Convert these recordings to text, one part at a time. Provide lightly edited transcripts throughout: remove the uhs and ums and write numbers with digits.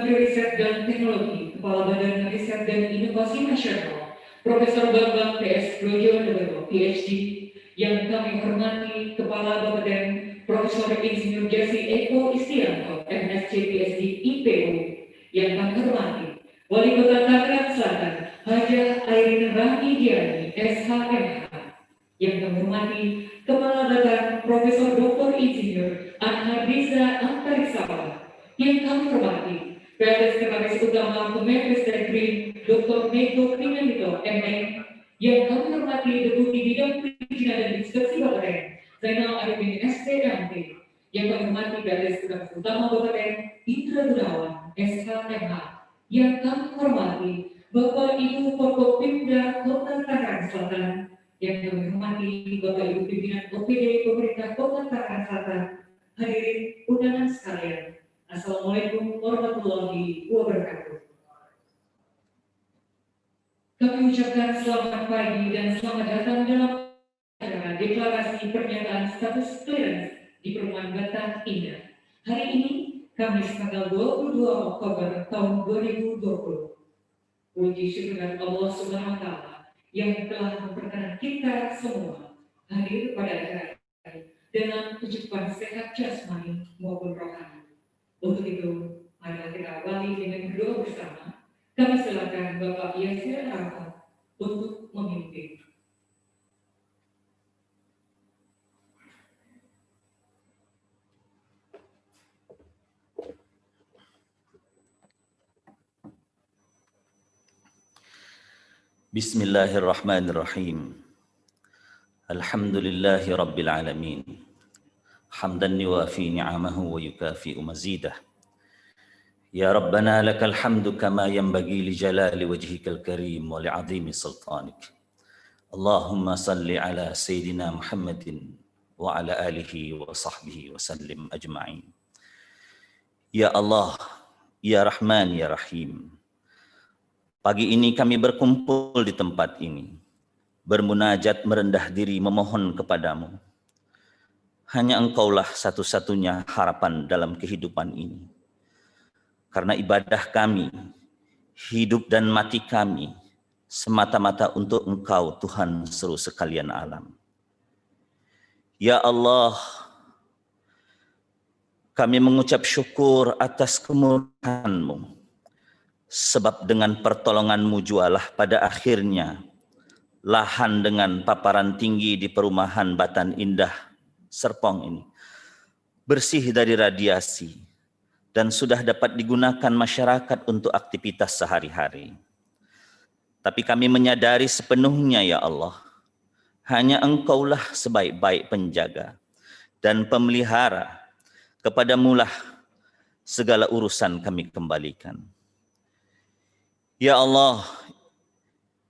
Riset dan Teknologi, Kepala Badan Riset dan Inovasi Nasional, Profesor Bambang PS Brojonegoro, PhD, yang kami hormati Kepala Badan Profesor Insinyur Jasi Eko Istianto, MSc PhD IPU, yang kami hormati Wali Kota Tangerang Selatan, Hajah Airin Rahmidiani, SHMH, yang kami hormati Kepala Badan Profesor Dr. Insinyur Anhardisa Antarisawala, yang kami hormati PLT Sekretaris Utama Kemenristek Green Dr. Nego Krimanito, MM, yang kami hormati Deputi Bidang Perizinan dan Inspeksi Bapeten Zainal Arifin SPMT, yang kami hormati PLT Sekretaris Utama Bapeten Indra Gunawan SHMH, yang kami hormati Bapak Ibu Forkopimda Kota Tangerang Selatan, yang kami hormati Bapak Ibu Pimpinan OPD Pemerintah Kota Tangerang Selatan, hadirin undangan sekalian. Assalamualaikum warahmatullahi wabarakatuh. Kami ucapkan selamat pagi dan selamat datang dalam acara deklarasi pernyataan status clearance di Perumahan Batan Indah. Hari ini, Kamis tanggal 22 Oktober tahun 2020. Puji syukur Allah Subhanahu wa Ta'ala yang telah memperkenan kita semua hadir pada acara ini dengan kecukupan sehat jasmani maupun rohani. Untuk itu, marilah kita awali dengan berdoa bersama. Kami silakan Bapak Yasir Arafat untuk memimpin. Bismillahirrahmanirrahim. Alhamdulillahi Rabbil Alamin. Hamdan yuwafi ni'amahu wa yukafi'u mazidah. Ya Rabbana lakal hamdu kama yanbaghi li jalali wajhikal karim wa li'azimi sultanik. Allahumma salli ala Sayyidina Muhammadin wa ala alihi wa sahbihi wa sallim ajma'in. Ya Allah, Ya Rahman, Ya Rahim. Pagi ini kami berkumpul di tempat ini, bermunajat merendah diri memohon kepadamu. Hanya Engkaulah satu-satunya harapan dalam kehidupan ini. Karena ibadah kami, hidup dan mati kami, semata-mata untuk Engkau Tuhan seluruh sekalian alam. Ya Allah, kami mengucap syukur atas kemurahan-Mu. Sebab dengan pertolongan-Mu jualah pada akhirnya lahan dengan paparan tinggi di Perumahan Batan Indah Serpong ini bersih dari radiasi dan sudah dapat digunakan masyarakat untuk aktivitas sehari-hari. Tapi kami menyadari sepenuhnya ya Allah, hanya Engkaulah sebaik-baik penjaga dan pemelihara, kepadamulah segala urusan kami kembalikan. Ya Allah,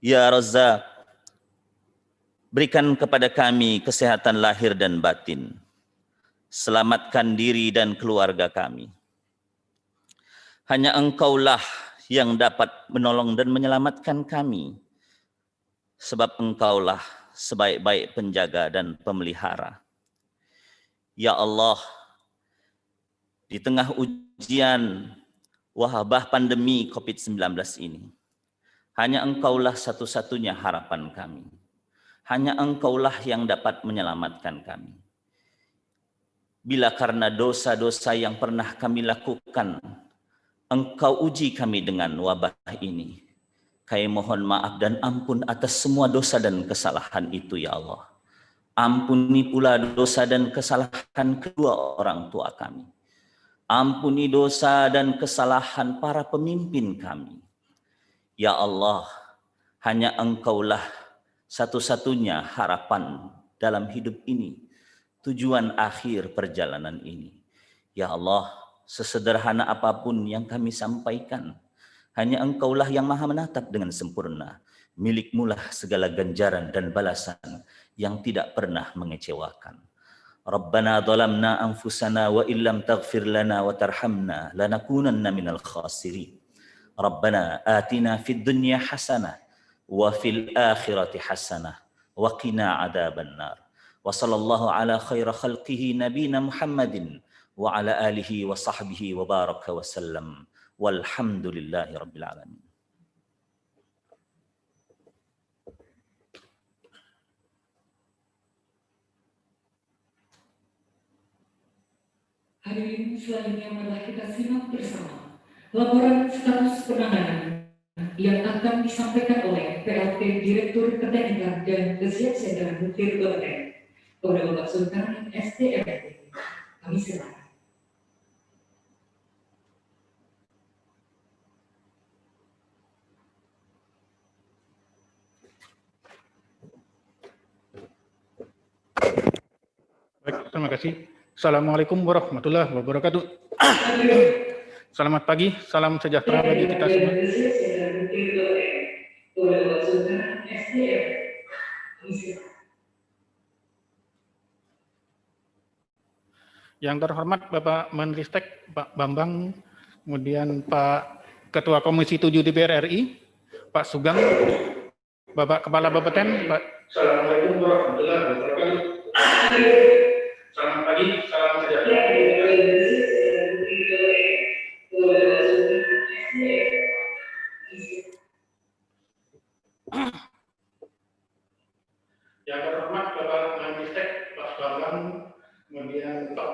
Ya Razzaq, berikan kepada kami kesehatan lahir dan batin. Selamatkan diri dan keluarga kami. Hanya Engkaulah yang dapat menolong dan menyelamatkan kami. Sebab Engkaulah sebaik-baik penjaga dan pemelihara. Ya Allah, di tengah ujian wabah pandemi COVID-19 ini, hanya Engkaulah satu-satunya harapan kami. Hanya Engkaulah yang dapat menyelamatkan kami. Bila karena dosa-dosa yang pernah kami lakukan, Engkau uji kami dengan wabah ini, kami mohon maaf dan ampun atas semua dosa dan kesalahan itu ya Allah. Ampuni pula dosa dan kesalahan kedua orang tua kami. Ampuni dosa dan kesalahan para pemimpin kami. Ya Allah, hanya Engkaulah satu-satunya harapan dalam hidup ini, tujuan akhir perjalanan ini. Ya Allah, sesederhana apapun yang kami sampaikan, hanya Engkaulah yang maha menatap dengan sempurna. Milik-Mulah segala ganjaran dan balasan yang tidak pernah mengecewakan. Rabbana dhalamna anfusana wa illam taghfir lana wa tarhamna lanakunanna minal khasirin. Rabbana atina fid dunya hasanah wa fil akhirati hasanah wa qina adzaban nar. Wa sallallahu ala khaira khalqihi nabiyina Muhammadin wa ala alihi wa sahbihi wa baraka wa sallam. Walhamdulillahi rabbil alamin. Hadirin selanjutnya marilah kita simak bersama laporan status penanganan yang akan disampaikan oleh PLT Direktur Keteknikan dan Kesiapsiagaan Nuklir BPN kepada Bapak Sultan SDMT. Kami silakan. Baik, terima kasih. Assalamualaikum warahmatullahi wabarakatuh. Selamat pagi, salam sejahtera bagi kita semua. Yang terhormat Bapak Menristek, Pak Bambang, kemudian Pak Ketua Komisi 7 DPR RI, Pak Sugeng, Bapak Kepala Bapeten, Pak. Assalamualaikum warahmatullahi wabarakatuh. Selamat pagi, salam sejahtera. Yang terhormat Bapak Menristek, Pak Bambang, kemudian Pak.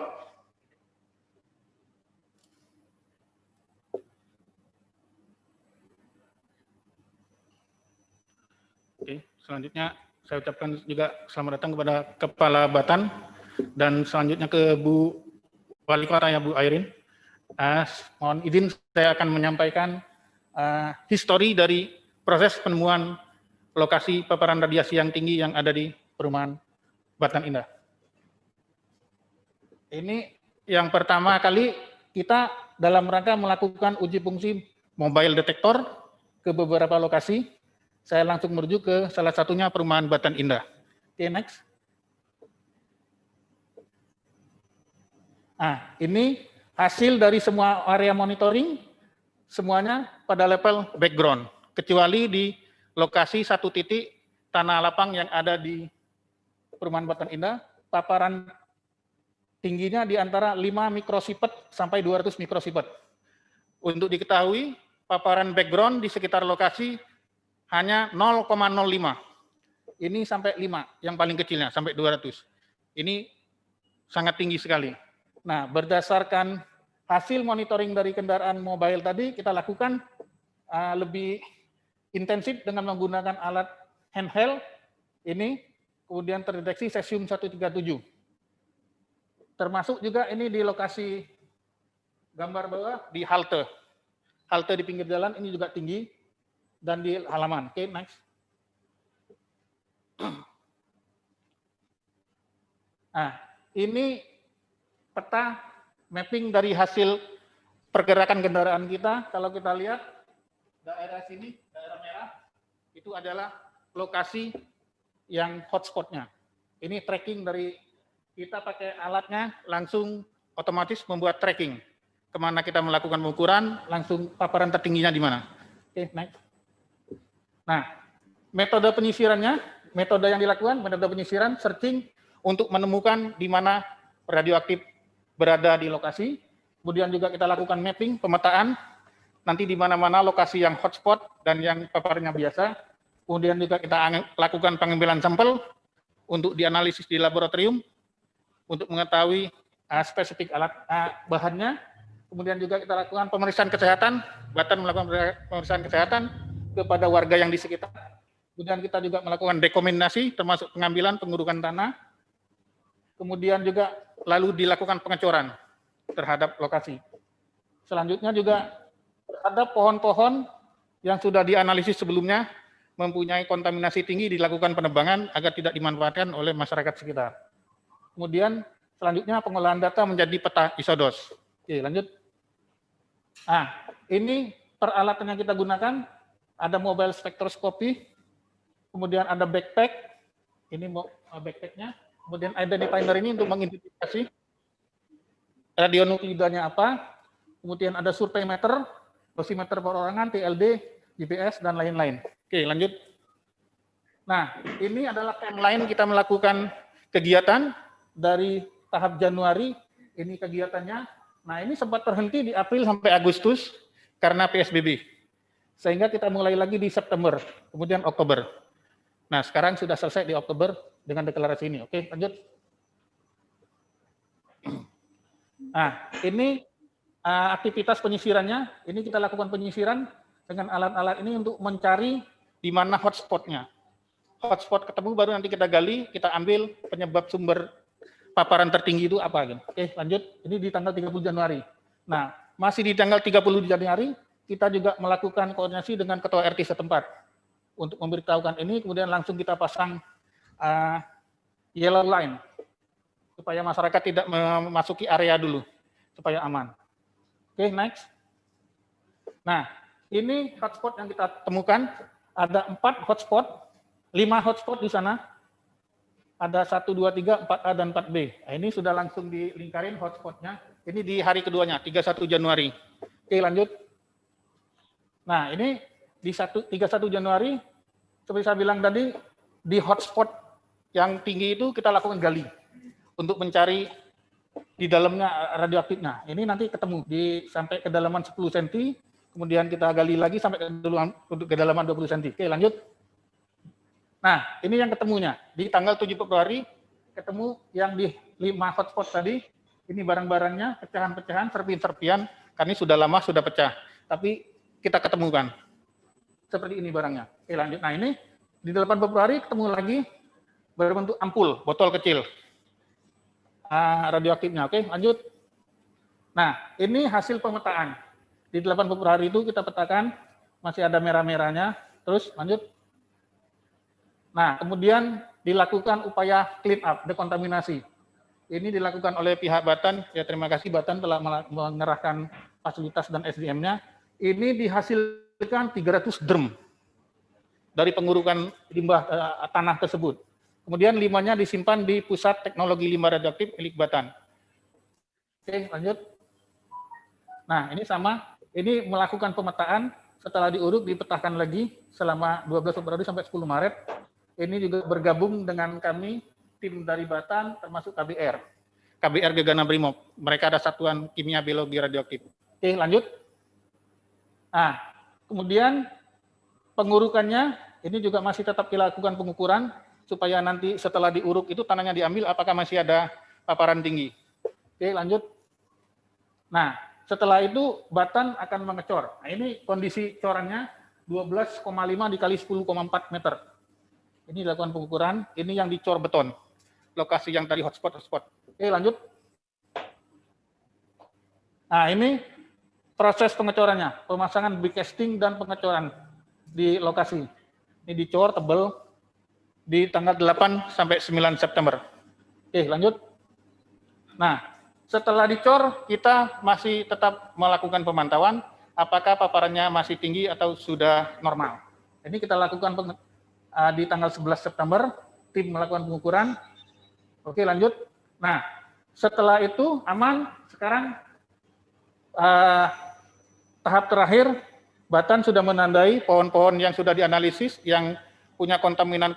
Oke, selanjutnya saya ucapkan juga selamat datang kepada Kepala Batan dan selanjutnya ke Bu Wali Kota ya Bu Airin. Mohon izin saya akan menyampaikan histori dari proses penemuan lokasi paparan radiasi yang tinggi yang ada di perumahan Batan Indah. Ini yang pertama kali kita dalam rangka melakukan uji fungsi mobile detector ke beberapa lokasi. Saya langsung menuju ke salah satunya perumahan Batan Indah. Oke, next. Ini hasil dari semua area monitoring, semuanya pada level background, kecuali di lokasi satu titik tanah lapang yang ada di perumahan Batan Indah, paparan tingginya di antara 5 mikrosipet sampai 200 mikrosipet. Untuk diketahui, paparan background di sekitar lokasi hanya 0,05. Ini sampai 5, yang paling kecilnya, sampai 200. Ini sangat tinggi sekali. Nah, berdasarkan hasil monitoring dari kendaraan mobile tadi, kita lakukan lebih intensif dengan menggunakan alat handheld. Ini kemudian terdeteksi cesium 137. Termasuk juga ini di lokasi gambar bawah, di halte. Halte di pinggir jalan ini juga tinggi. Dan di halaman. Oke, next. Ini peta mapping dari hasil pergerakan kendaraan kita. Kalau kita lihat daerah sini, daerah merah, itu adalah lokasi yang hotspotnya. Ini tracking dari kita pakai alatnya, langsung otomatis membuat tracking. Kemana kita melakukan pengukuran, langsung paparan tertingginya di mana. Oke, next. Nah, metode penyisirannya, metode yang dilakukan, metode penyisiran, searching untuk menemukan di mana radioaktif berada di lokasi. Kemudian juga kita lakukan mapping, pemetaan, nanti di mana-mana lokasi yang hotspot dan yang paparnya biasa. Kemudian juga kita lakukan pengambilan sampel untuk dianalisis di laboratorium untuk mengetahui spesifik alat bahannya. Kemudian juga kita lakukan pemeriksaan kesehatan, Batan melakukan pemeriksaan kesehatan kepada warga yang di sekitar. Kemudian kita juga melakukan rekomendasi termasuk pengambilan pengurukan tanah. Kemudian juga lalu dilakukan pengecoran terhadap lokasi. Selanjutnya juga terhadap pohon-pohon yang sudah dianalisis sebelumnya mempunyai kontaminasi tinggi dilakukan penebangan agar tidak dimanfaatkan oleh masyarakat sekitar. Kemudian selanjutnya pengolahan data menjadi peta ISODOS. Oke, lanjut. Ini peralatan yang kita gunakan. Ada mobile spektroskopi, kemudian ada backpack, ini backpacknya, kemudian identifier ini untuk mengidentifikasi radionuklidanya apa, kemudian ada survei meter, dosimeter perorangan, TLD, GPS, dan lain-lain. Oke, lanjut. Nah, ini adalah timeline kita melakukan kegiatan dari tahap Januari, ini kegiatannya. Nah, ini sempat terhenti di April sampai Agustus. karena PSBB. Sehingga kita mulai lagi di September, kemudian Oktober. Nah, sekarang sudah selesai di Oktober dengan deklarasi ini. Oke, lanjut. Nah, ini aktivitas penyisirannya. Ini kita lakukan penyisiran dengan alat-alat ini untuk mencari di mana hotspotnya. Hotspot ketemu baru nanti kita gali, kita ambil penyebab sumber paparan tertinggi itu apa. Gitu. Oke, lanjut. Ini di tanggal 30 Januari. Nah, masih di tanggal 30 Januari, kita juga melakukan koordinasi dengan ketua RT setempat untuk memberitahukan ini, kemudian langsung kita pasang yellow line supaya masyarakat tidak memasuki area dulu, supaya aman. Oke, next. Nah, ini hotspot yang kita temukan, ada 4 hotspot, 5 hotspot di sana, ada 1, 2, 3, 4A dan 4B. Nah, ini sudah langsung dilingkarin hotspotnya, ini di hari keduanya, 31 Januari. Oke, lanjut. Nah, ini di 31 Januari, seperti saya bilang tadi, di hotspot yang tinggi itu kita lakukan gali untuk mencari di dalamnya radioaktifnya. Ini nanti ketemu sampai kedalaman 10 cm, kemudian kita gali lagi sampai kedalaman 20 cm. Oke, lanjut. Nah, ini yang ketemunya. Di tanggal 7 Februari, ketemu yang di 5 hotspot tadi, ini barang-barangnya, pecahan-pecahan, serpian-serpian, karena ini sudah lama, sudah pecah. Tapi kita ketemukan. Seperti ini barangnya. Oke, lanjut. Nah, ini di 8 Februari ketemu lagi berbentuk ampul, botol kecil. Radioaktifnya. Oke, lanjut. Nah, ini hasil pemetaan. Di 8 Februari itu kita petakan, masih ada merah-merahnya. Terus, lanjut. Nah, kemudian dilakukan upaya clean up, dekontaminasi. Ini dilakukan oleh pihak Batan. Ya, terima kasih Batan telah mengerahkan fasilitas dan SDM-nya. Ini dihasilkan 300 drum dari pengurukan limbah tanah tersebut. Kemudian 5-nya disimpan di Pusat Teknologi Limbah Radioaktif milik Batan. Oke, lanjut. Nah, ini sama. Ini melakukan pemetaan, setelah diuruk, dipetakan lagi selama 12 Februari sampai 10 Maret. Ini juga bergabung dengan kami, tim dari Batan, termasuk KBR. KBR Gegana Brimob. Mereka ada satuan kimia biologi radioaktif. Oke, lanjut. Nah, kemudian pengurukannya ini juga masih tetap dilakukan pengukuran supaya nanti setelah diuruk itu tanahnya diambil apakah masih ada paparan tinggi. Oke, lanjut. Nah, setelah itu Batan akan mengecor. Nah, ini kondisi corannya 12,5 dikali 10,4 meter. Ini dilakukan pengukuran, ini yang dicor beton. Lokasi yang tadi hotspot. Oke, lanjut. Nah, ini proses pengecorannya, pemasangan brick casting dan pengecoran di lokasi. Ini dicor tebal di tanggal 8 sampai 9 September. Oke, lanjut. Nah, setelah dicor, kita masih tetap melakukan pemantauan apakah paparannya masih tinggi atau sudah normal. Ini kita lakukan di tanggal 11 September, tim melakukan pengukuran. Oke, lanjut. Nah, setelah itu aman, sekarang tahap terakhir, Batan sudah menandai pohon-pohon yang sudah dianalisis, yang punya kontaminan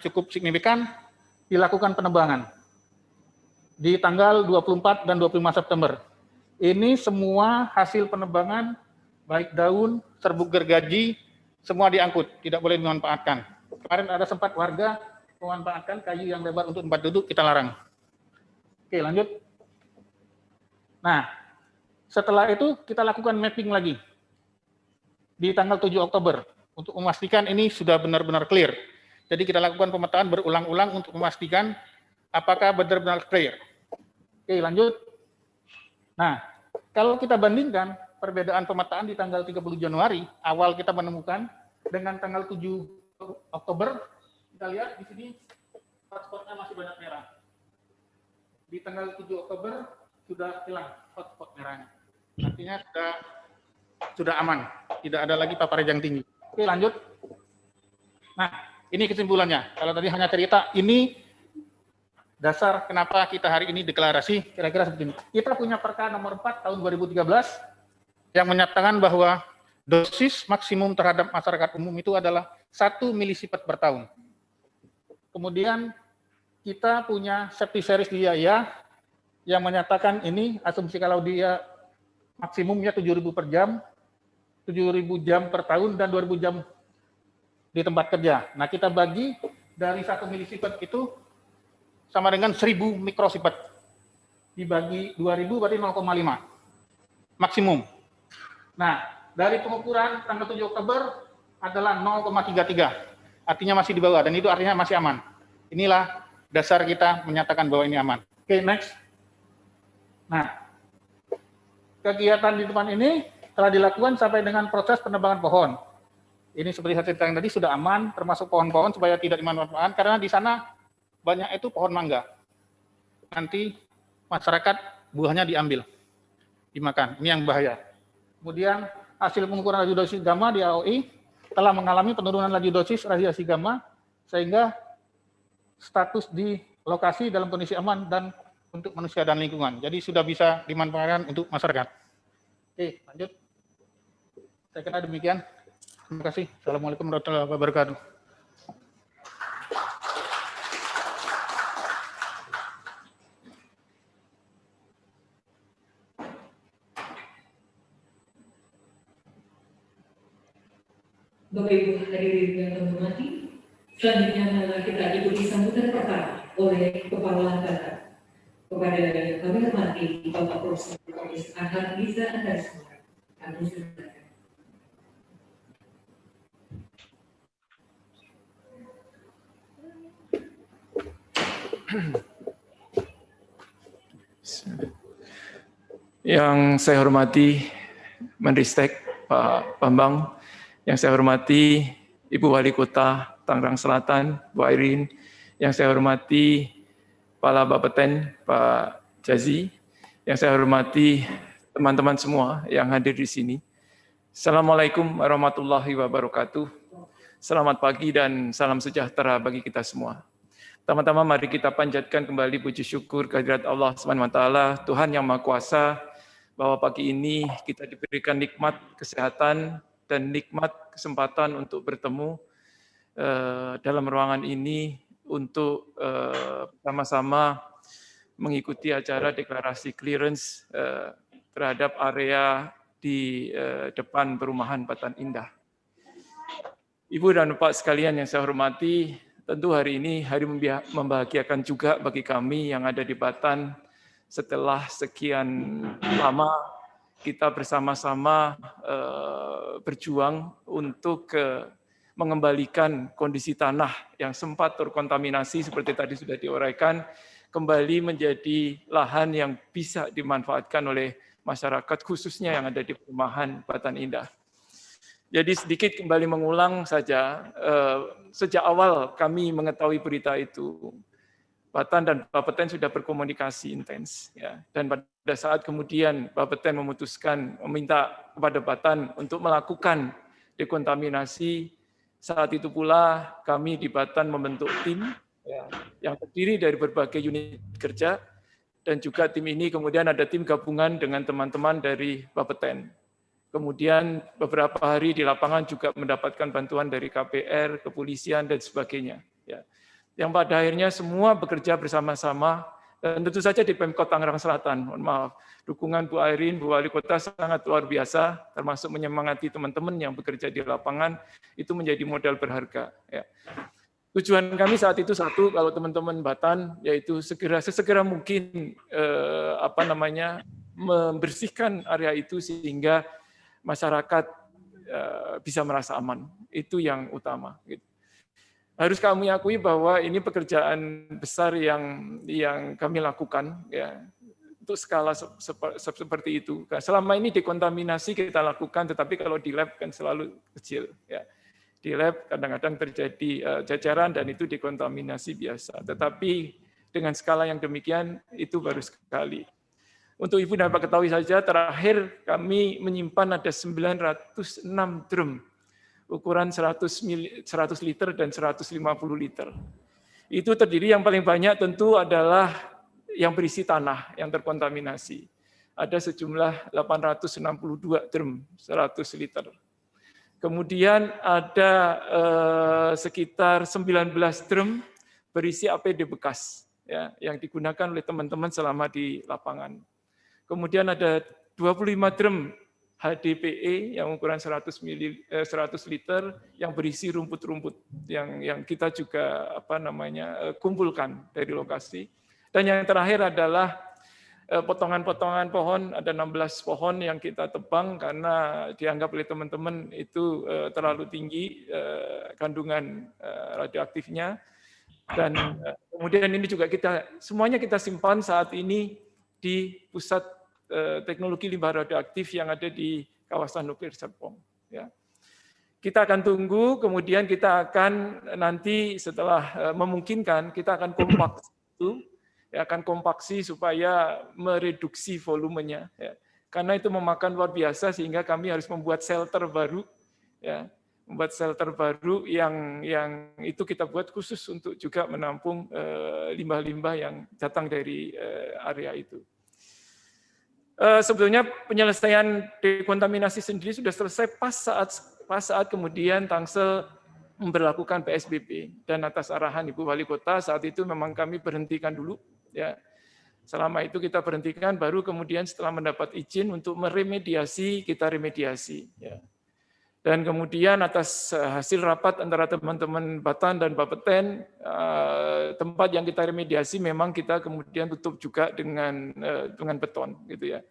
cukup signifikan, dilakukan penebangan di tanggal 24 dan 25 September. Ini semua hasil penebangan, baik daun, serbuk gergaji, semua diangkut, tidak boleh dimanfaatkan. Kemarin ada sempat warga memanfaatkan kayu yang lebar untuk tempat duduk, kita larang. Oke, lanjut. Nah, setelah itu kita lakukan mapping lagi di tanggal 7 Oktober untuk memastikan ini sudah benar-benar clear. Jadi kita lakukan pemetaan berulang-ulang untuk memastikan apakah benar-benar clear. Oke, lanjut. Nah, kalau kita bandingkan perbedaan pemetaan di tanggal 30 Januari, awal kita menemukan, dengan tanggal 7 Oktober, kita lihat di sini hotspotnya masih banyak merah. Di tanggal 7 Oktober sudah hilang hotspot merahnya. Artinya sudah aman, tidak ada lagi paparan yang tinggi. Oke, lanjut. Nah, ini kesimpulannya. Kalau tadi hanya cerita, ini dasar kenapa kita hari ini deklarasi, kira-kira seperti ini. Kita punya Perka nomor 4 tahun 2013 yang menyatakan bahwa dosis maksimum terhadap masyarakat umum itu adalah 1 milisievert per tahun. Kemudian kita punya safety series di IAIA yang menyatakan ini asumsi kalau dia maksimumnya 7.000 per jam, 7.000 jam per tahun dan 2.000 jam di tempat kerja. Nah, kita bagi dari 1 milisievert itu sama dengan 1.000 mikrosievert. Dibagi 2.000 berarti 0,5 maksimum. Nah, dari pengukuran tanggal 7 Oktober adalah 0,33. Artinya masih di bawah dan itu artinya masih aman. Inilah dasar kita menyatakan bahwa ini aman. Oke, next. Nah, kegiatan di depan ini telah dilakukan sampai dengan proses penebangan pohon. Ini seperti saya ceritakan tadi sudah aman, termasuk pohon-pohon supaya tidak dimanfaatkan karena di sana banyak itu pohon mangga. Nanti masyarakat buahnya diambil, dimakan. Ini yang bahaya. Kemudian hasil pengukuran radiodosis gamma di AOI telah mengalami penurunan radiodosis radiasi gamma sehingga status di lokasi dalam kondisi aman dan untuk manusia dan lingkungan. Jadi sudah bisa dimanfaatkan untuk masyarakat. Oke, lanjut. Saya kira demikian. Terima kasih. Assalamualaikum warahmatullahi wabarakatuh. Bapak Ibu hadirin yang terhormati, selanjutnya adalah kita ikuti sambutan pertama oleh Kepala Angkatan kepada yang kami hormati Bapak Profesor Dr. Ahmad Riza Antarsmara. Kami silakan. Yang saya hormati Menristek Pak Bambang, yang saya hormati Ibu Wali Kota Tangerang Selatan, Bu Airin, yang saya hormati Kepala Bapeten Pak Jazi, yang saya hormati teman-teman semua yang hadir di sini. Assalamualaikum warahmatullahi wabarakatuh. Selamat pagi dan salam sejahtera bagi kita semua. Pertama-tama mari kita panjatkan kembali puji syukur kehadirat Allah SWT, Tuhan yang Maha Kuasa, bahwa pagi ini kita diberikan nikmat kesehatan dan nikmat kesempatan untuk bertemu dalam ruangan ini untuk bersama-sama mengikuti acara deklarasi clearance terhadap area di depan perumahan Batan Indah. Ibu dan Bapak sekalian yang saya hormati, tentu hari ini hari membahagiakan juga bagi kami yang ada di Batan. Setelah sekian lama kita bersama-sama berjuang untuk mengembalikan kondisi tanah yang sempat terkontaminasi seperti tadi sudah diuraikan, kembali menjadi lahan yang bisa dimanfaatkan oleh masyarakat khususnya yang ada di perumahan Batan Indah. Jadi sedikit kembali mengulang saja, sejak awal kami mengetahui berita itu, Batan dan Bapeten sudah berkomunikasi intens, ya. Dan pada saat kemudian Bapeten memutuskan meminta kepada Batan untuk melakukan dekontaminasi, saat itu pula kami di Batan membentuk tim ya, yang terdiri dari berbagai unit kerja, dan juga tim ini kemudian ada tim gabungan dengan teman-teman dari Bapeten. Kemudian beberapa hari di lapangan juga mendapatkan bantuan dari KPR, kepolisian, dan sebagainya. Ya. Yang pada akhirnya semua bekerja bersama-sama, dan tentu saja di Pemkot Tangerang Selatan, mohon maaf, dukungan Bu Airin, Bu Wali Kota sangat luar biasa, termasuk menyemangati teman-teman yang bekerja di lapangan, itu menjadi modal berharga. Ya. Tujuan kami saat itu satu, kalau teman-teman Batan, yaitu sesegera mungkin membersihkan area itu sehingga masyarakat bisa merasa aman. Itu yang utama. Harus kami akui bahwa ini pekerjaan besar yang kami lakukan, ya, untuk skala seperti itu. Selama ini dekontaminasi kita lakukan, tetapi kalau di lab kan selalu kecil. Ya. Di lab kadang-kadang terjadi jajaran dan itu dekontaminasi biasa. Tetapi dengan skala yang demikian itu baru sekali. Untuk Ibu dan Bapak ketahui saja, terakhir kami menyimpan ada 906 drum, ukuran 100 liter dan 150 liter. Itu terdiri yang paling banyak tentu adalah yang berisi tanah, yang terkontaminasi. Ada sejumlah 862 drum, 100 liter. Kemudian ada sekitar 19 drum berisi APD bekas, ya, yang digunakan oleh teman-teman selama di lapangan. Kemudian ada 25 drum HDPE yang ukuran 100 liter yang berisi rumput-rumput yang kita juga kumpulkan dari lokasi. Dan yang terakhir adalah potongan-potongan pohon, ada 16 pohon yang kita tebang karena dianggap oleh teman-teman itu terlalu tinggi kandungan radioaktifnya. Dan kemudian ini juga semuanya kita simpan saat ini di pusat teknologi limbah radioaktif yang ada di kawasan nuklir Serpong. Ya. Kita akan tunggu, kemudian kita akan nanti setelah memungkinkan kita akan kompaksi supaya mereduksi volumenya. Ya. Karena itu memakan luar biasa sehingga kami harus membuat shelter baru, ya, membuat shelter baru yang itu kita buat khusus untuk juga menampung limbah-limbah yang datang dari area itu. Sebetulnya penyelesaian dekontaminasi sendiri sudah selesai pas saat kemudian Tangsel memberlakukan PSBB, dan atas arahan Ibu Wali Kota saat itu memang kami berhentikan dulu, ya. Selama itu kita berhentikan, baru kemudian setelah mendapat izin untuk meremediasi, kita remediasi, ya. Dan kemudian atas hasil rapat antara teman-teman Batan dan Bapeten, tempat yang kita remediasi memang kita kemudian tutup juga dengan beton, gitu ya.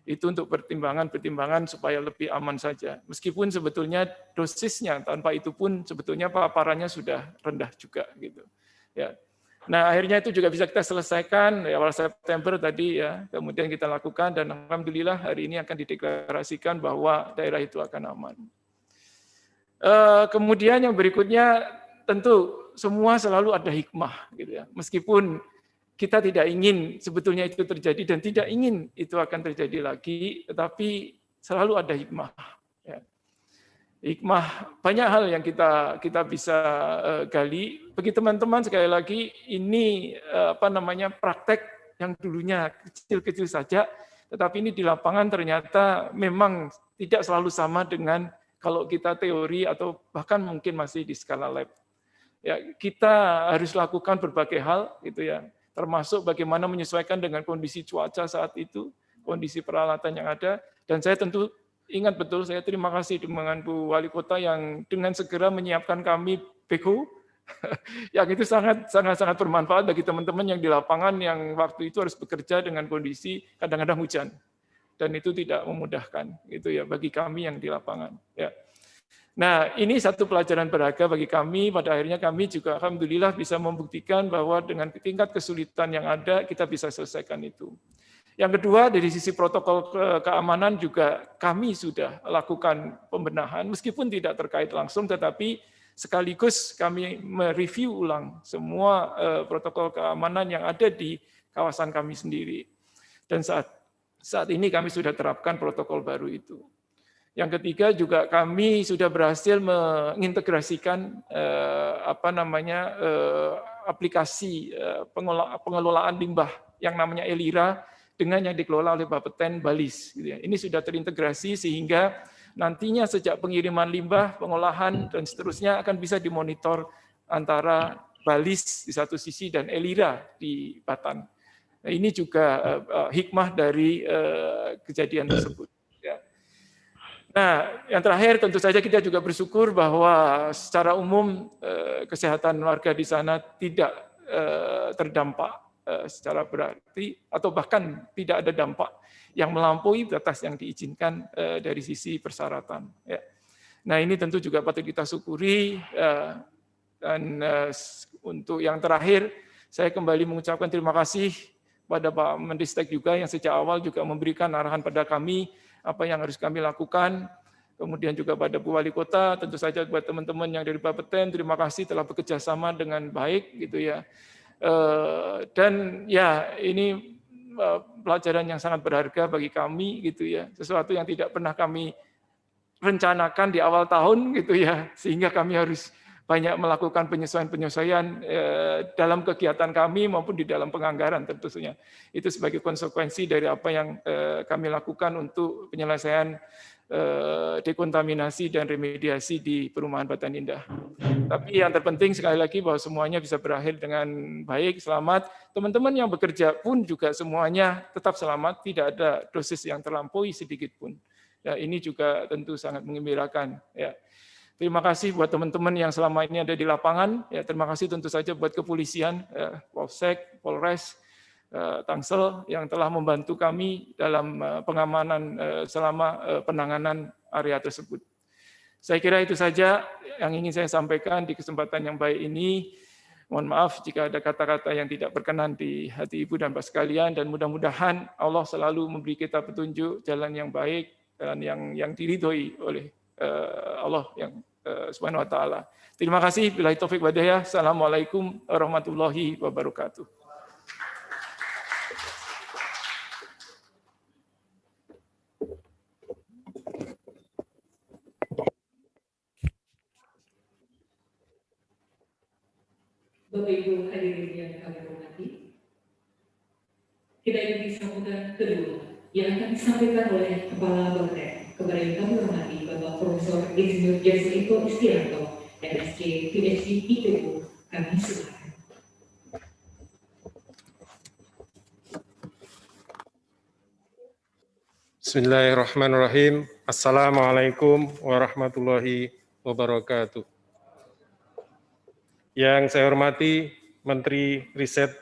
Itu untuk pertimbangan supaya lebih aman saja. Meskipun sebetulnya dosisnya tanpa itu pun sebetulnya paparannya sudah rendah juga, gitu. Ya. Nah, akhirnya itu juga bisa kita selesaikan di awal September tadi, ya. Kemudian kita lakukan dan alhamdulillah hari ini akan dideklarasikan bahwa daerah itu akan aman. Kemudian yang berikutnya tentu semua selalu ada hikmah, gitu ya. Meskipun kita tidak ingin sebetulnya itu terjadi dan tidak ingin itu akan terjadi lagi, tetapi selalu ada hikmah. Ya. Hikmah banyak hal yang kita bisa gali. Bagi teman-teman sekali lagi ini praktek yang dulunya kecil-kecil saja, tetapi ini di lapangan ternyata memang tidak selalu sama dengan kalau kita teori atau bahkan mungkin masih di skala lab. Ya, kita harus lakukan berbagai hal, gitu ya, termasuk bagaimana menyesuaikan dengan kondisi cuaca saat itu, kondisi peralatan yang ada. Dan saya tentu ingat betul, saya terima kasih dengan Bu Wali Kota yang dengan segera menyiapkan kami backhoe, yang itu sangat bermanfaat bagi teman-teman yang di lapangan yang waktu itu harus bekerja dengan kondisi kadang-kadang hujan. Dan itu tidak memudahkan, gitu ya, bagi kami yang di lapangan. Ya. Nah, ini satu pelajaran berharga bagi kami. Pada akhirnya kami juga alhamdulillah bisa membuktikan bahwa dengan tingkat kesulitan yang ada kita bisa selesaikan itu. Yang kedua, dari sisi protokol keamanan juga kami sudah lakukan pembenahan, meskipun tidak terkait langsung, tetapi sekaligus kami mereview ulang semua protokol keamanan yang ada di kawasan kami sendiri. Dan saat ini kami sudah terapkan protokol baru itu. Yang ketiga juga kami sudah berhasil mengintegrasikan aplikasi pengelolaan limbah yang namanya Elira dengan yang dikelola oleh Bapeten Balis. Ini sudah terintegrasi sehingga nantinya sejak pengiriman limbah, pengolahan dan seterusnya akan bisa dimonitor antara Balis di satu sisi dan Elira di Batan. Nah, ini juga hikmah dari kejadian tersebut. Ya. Nah, yang terakhir tentu saja kita juga bersyukur bahwa secara umum kesehatan warga di sana tidak terdampak secara berarti atau bahkan tidak ada dampak yang melampaui batas yang diizinkan dari sisi persyaratan. Ya. Nah, ini tentu juga patut kita syukuri. Dan untuk yang terakhir, saya kembali mengucapkan terima kasih pada Pak Mendistek juga yang sejak awal juga memberikan arahan pada kami apa yang harus kami lakukan. Kemudian juga pada Bu Wali Kota, tentu saja buat teman-teman yang dari Bapeten, terima kasih telah bekerja sama dengan baik, gitu ya. Dan ya ini pelajaran yang sangat berharga bagi kami, gitu ya. Sesuatu yang tidak pernah kami rencanakan di awal tahun, gitu ya, sehingga kami harus banyak melakukan penyesuaian-penyesuaian dalam kegiatan kami maupun di dalam penganggaran tentunya. Itu sebagai konsekuensi dari apa yang kami lakukan untuk penyelesaian dekontaminasi dan remediasi di perumahan Batan Indah. Tapi yang terpenting sekali lagi bahwa semuanya bisa berakhir dengan baik, selamat. Teman-teman yang bekerja pun juga semuanya tetap selamat, tidak ada dosis yang terlampaui sedikit pun. Ya, ini juga tentu sangat mengembirakan. Ya. Terima kasih buat teman-teman yang selama ini ada di lapangan. Ya, terima kasih tentu saja buat kepolisian, ya, Polsek, Polres, Tangsel yang telah membantu kami dalam pengamanan selama penanganan area tersebut. Saya kira itu saja yang ingin saya sampaikan di kesempatan yang baik ini. Mohon maaf jika ada kata-kata yang tidak berkenan di hati Ibu dan Bapak sekalian, dan mudah-mudahan Allah selalu memberi kita petunjuk jalan yang baik dan yang diridhoi oleh Allah yang Subhanahu wa taala. Terima kasih. Billahi taufik wal hidayah. Assalamualaikum warahmatullahi wabarakatuh. Bapak Ibu hadirin yang kami hormati, kita ikuti sambutan kedua yang akan disampaikan oleh Kepala Bapeten kepada yang kami hormati Bapak Profesor Insinyur Jesse Eko Istianto, MSc, PhD, IPU. Kami silakan. Bismillahirrahmanirrahim. Assalamualaikum warahmatullahi wabarakatuh. Yang saya hormati Menteri Riset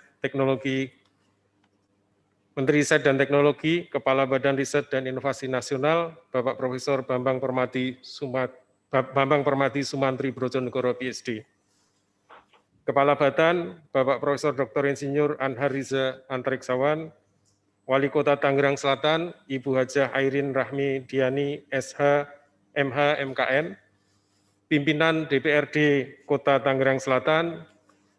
dan Teknologi, Kepala Badan Riset dan Inovasi Nasional, Bapak Profesor Bambang Permati Sumantri Brojonegoro PhD. Kepala Badan, Bapak Profesor Dr. Insinyur Anhar Riza Antariksawan, Wali Kota Tangerang Selatan, Ibu Hajah Airin Rahmi Diani, SH, MH, MKN, Pimpinan DPRD Kota Tangerang Selatan,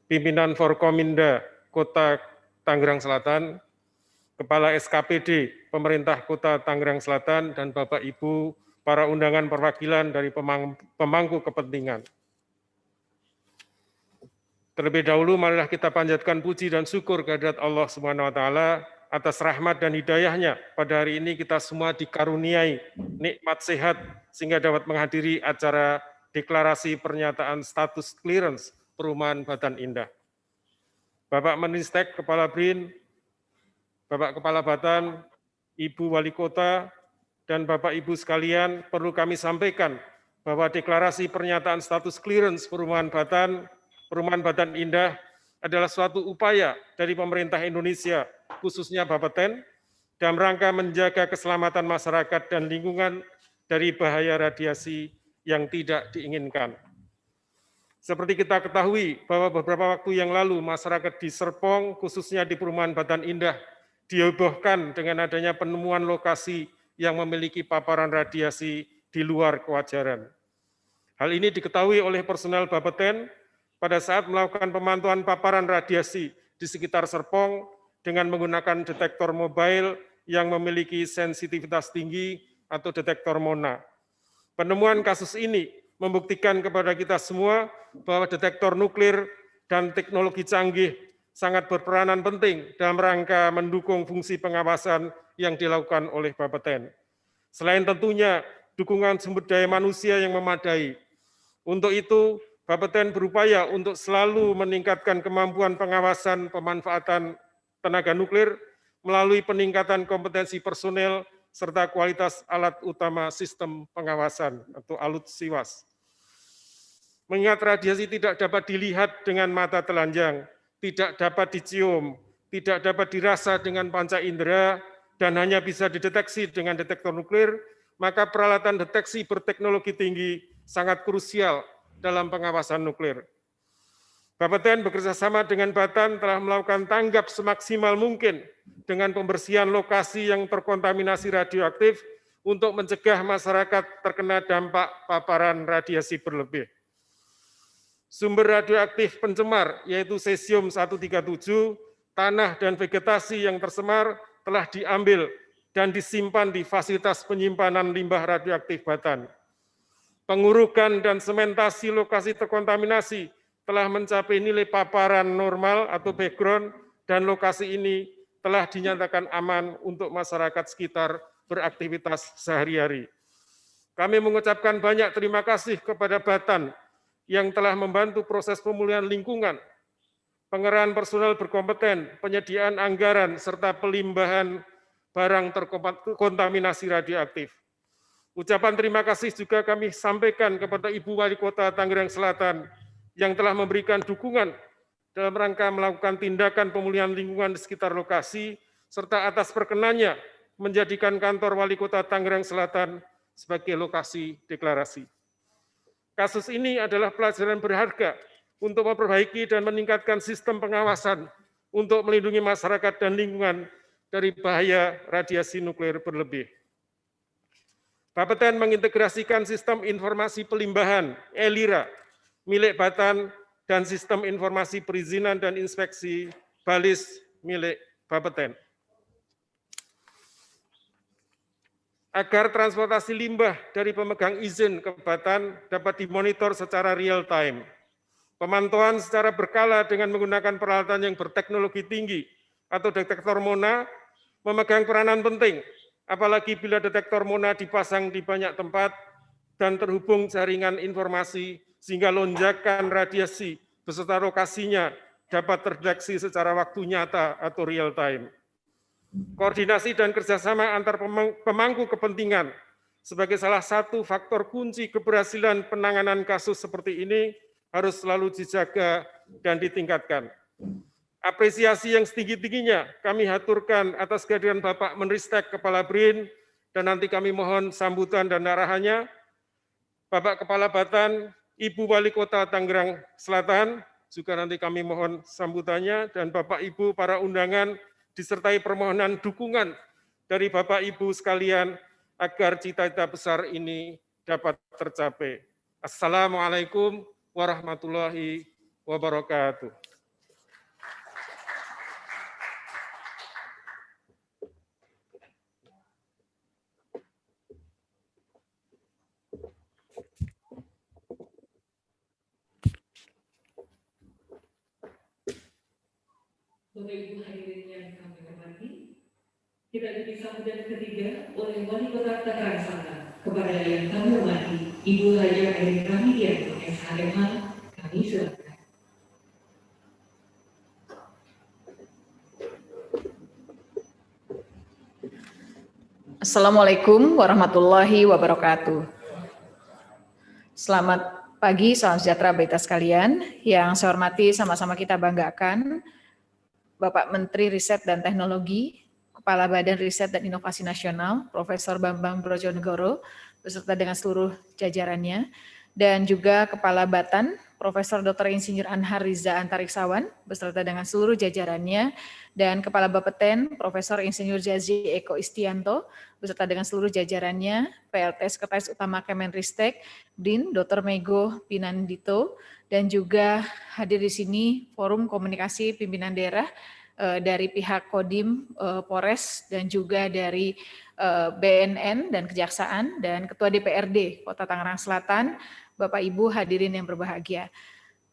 Pimpinan Forkominda Kota Tangerang Selatan, Kepala SKPD Pemerintah Kota Tangerang Selatan, dan Bapak Ibu para undangan perwakilan dari pemangku kepentingan. Terlebih dahulu marilah kita panjatkan puji dan syukur kehadirat Allah Subhanahu wa taala atas rahmat dan hidayahnya. Pada hari ini kita semua dikaruniai nikmat sehat sehingga dapat menghadiri acara deklarasi pernyataan status clearance Perumahan Batan Indah. Bapak Menristek, Kepala BRIN, Bapak Kepala Batan, Ibu Wali Kota, dan Bapak Ibu sekalian, perlu kami sampaikan bahwa deklarasi pernyataan status clearance Perumahan Batan Indah adalah suatu upaya dari pemerintah Indonesia, khususnya Bapeten, dalam rangka menjaga keselamatan masyarakat dan lingkungan dari bahaya radiasi yang tidak diinginkan. Seperti kita ketahui bahwa beberapa waktu yang lalu masyarakat di Serpong, khususnya di Perumahan Batan Indah, dihebohkan dengan adanya penemuan lokasi yang memiliki paparan radiasi di luar kewajaran. Hal ini diketahui oleh personel Bapeten pada saat melakukan pemantauan paparan radiasi di sekitar Serpong dengan menggunakan detektor mobile yang memiliki sensitivitas tinggi atau detektor MONA. Penemuan kasus ini membuktikan kepada kita semua bahwa detektor nuklir dan teknologi canggih sangat berperanan penting dalam rangka mendukung fungsi pengawasan yang dilakukan oleh Bapeten. Selain tentunya dukungan sumber daya manusia yang memadai. Untuk itu, Bapeten berupaya untuk selalu meningkatkan kemampuan pengawasan pemanfaatan tenaga nuklir melalui peningkatan kompetensi personel serta kualitas alat utama sistem pengawasan atau alutsiswas. Mengingat radiasi tidak dapat dilihat dengan mata telanjang, tidak dapat dicium, tidak dapat dirasa dengan panca indera, dan hanya bisa dideteksi dengan detektor nuklir, maka peralatan deteksi berteknologi tinggi sangat krusial dalam pengawasan nuklir. Bapeten bekerjasama dengan Batan telah melakukan tanggap semaksimal mungkin dengan pembersihan lokasi yang terkontaminasi radioaktif untuk mencegah masyarakat terkena dampak paparan radiasi berlebih. Sumber radioaktif pencemar yaitu cesium-137, tanah dan vegetasi yang tercemar telah diambil dan disimpan di fasilitas penyimpanan limbah radioaktif Batan. Pengurukan dan sementasi lokasi terkontaminasi telah mencapai nilai paparan normal atau background, dan lokasi ini telah dinyatakan aman untuk masyarakat sekitar beraktivitas sehari-hari. Kami mengucapkan banyak terima kasih kepada Batan yang telah membantu proses pemulihan lingkungan, pengerahan personel berkompeten, penyediaan anggaran, serta pelimbahan barang terkontaminasi radioaktif. Ucapan terima kasih juga kami sampaikan kepada Ibu Wali Kota Tangerang Selatan yang telah memberikan dukungan dalam rangka melakukan tindakan pemulihan lingkungan di sekitar lokasi, serta atas perkenannya menjadikan kantor Wali Kota Tangerang Selatan sebagai lokasi deklarasi. Kasus ini adalah pelajaran berharga untuk memperbaiki dan meningkatkan sistem pengawasan untuk melindungi masyarakat dan lingkungan dari bahaya radiasi nuklir berlebih. Bapeten mengintegrasikan sistem informasi pelimbahan (ELIRA) milik Batan dan sistem informasi perizinan dan inspeksi BALIS milik Bapeten. Agar transportasi limbah dari pemegang izin ke Batan dapat dimonitor secara real time. Pemantauan secara berkala dengan menggunakan peralatan yang berteknologi tinggi atau detektor MONA memegang peranan penting, apalagi bila detektor MONA dipasang di banyak tempat dan terhubung jaringan informasi sehingga lonjakan radiasi beserta lokasinya dapat terdeteksi secara waktu nyata atau real time. Koordinasi dan kerjasama antar pemangku kepentingan sebagai salah satu faktor kunci keberhasilan penanganan kasus seperti ini harus selalu dijaga dan ditingkatkan. Apresiasi yang setinggi-tingginya kami haturkan atas kehadiran Bapak Menristek Kepala BRIN, dan nanti kami mohon sambutan dan arahannya. Bapak Kepala Batan, Ibu Wali Kota Tangerang Selatan, juga nanti kami mohon sambutannya, dan Bapak Ibu para undangan disertai permohonan dukungan dari Bapak Ibu sekalian agar cita-cita besar ini dapat tercapai. Assalamualaikum warahmatullahi wabarakatuh. Bapak Ibu hadirin yang kami hormati, kita ikuti sambutan ketiga oleh Wali Kota Tangerang Selatan. Kepada yang kami hormati, Ibu Haja Airin Rahmidianto, SHMH, kami silakan. Assalamualaikum warahmatullahi wabarakatuh. Selamat pagi, salam sejahtera bagi kita sekalian. Yang saya hormati, sama-sama kita banggakan Bapak Menteri Riset dan Teknologi, Kepala Badan Riset dan Inovasi Nasional, Profesor Bambang Brojonegoro, beserta dengan seluruh jajarannya, dan juga Kepala Batan, Profesor Dr. Insinyur Anhar Riza Antariksawan, beserta dengan seluruh jajarannya, dan Kepala Bapeten, Profesor Insinyur Jazi Eko Istianto, beserta dengan seluruh jajarannya, PLT Sekretaris Utama Kemenristek, BRIN, Dr. Mego Pinandito, dan juga hadir di sini Forum Komunikasi Pimpinan Daerah dari pihak Kodim, Polres, dan juga dari BNN dan Kejaksaan, dan Ketua DPRD Kota Tangerang Selatan, Bapak Ibu hadirin yang berbahagia.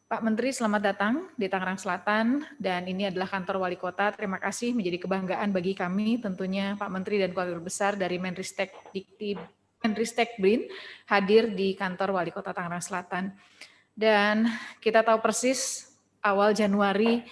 Pak Menteri, selamat datang di Tangerang Selatan, dan ini adalah kantor Wali Kota. Terima kasih, menjadi kebanggaan bagi kami tentunya Pak Menteri dan keluarga besar dari Menristek BRIN hadir di kantor Wali Kota Tangerang Selatan. Dan kita tahu persis awal Januari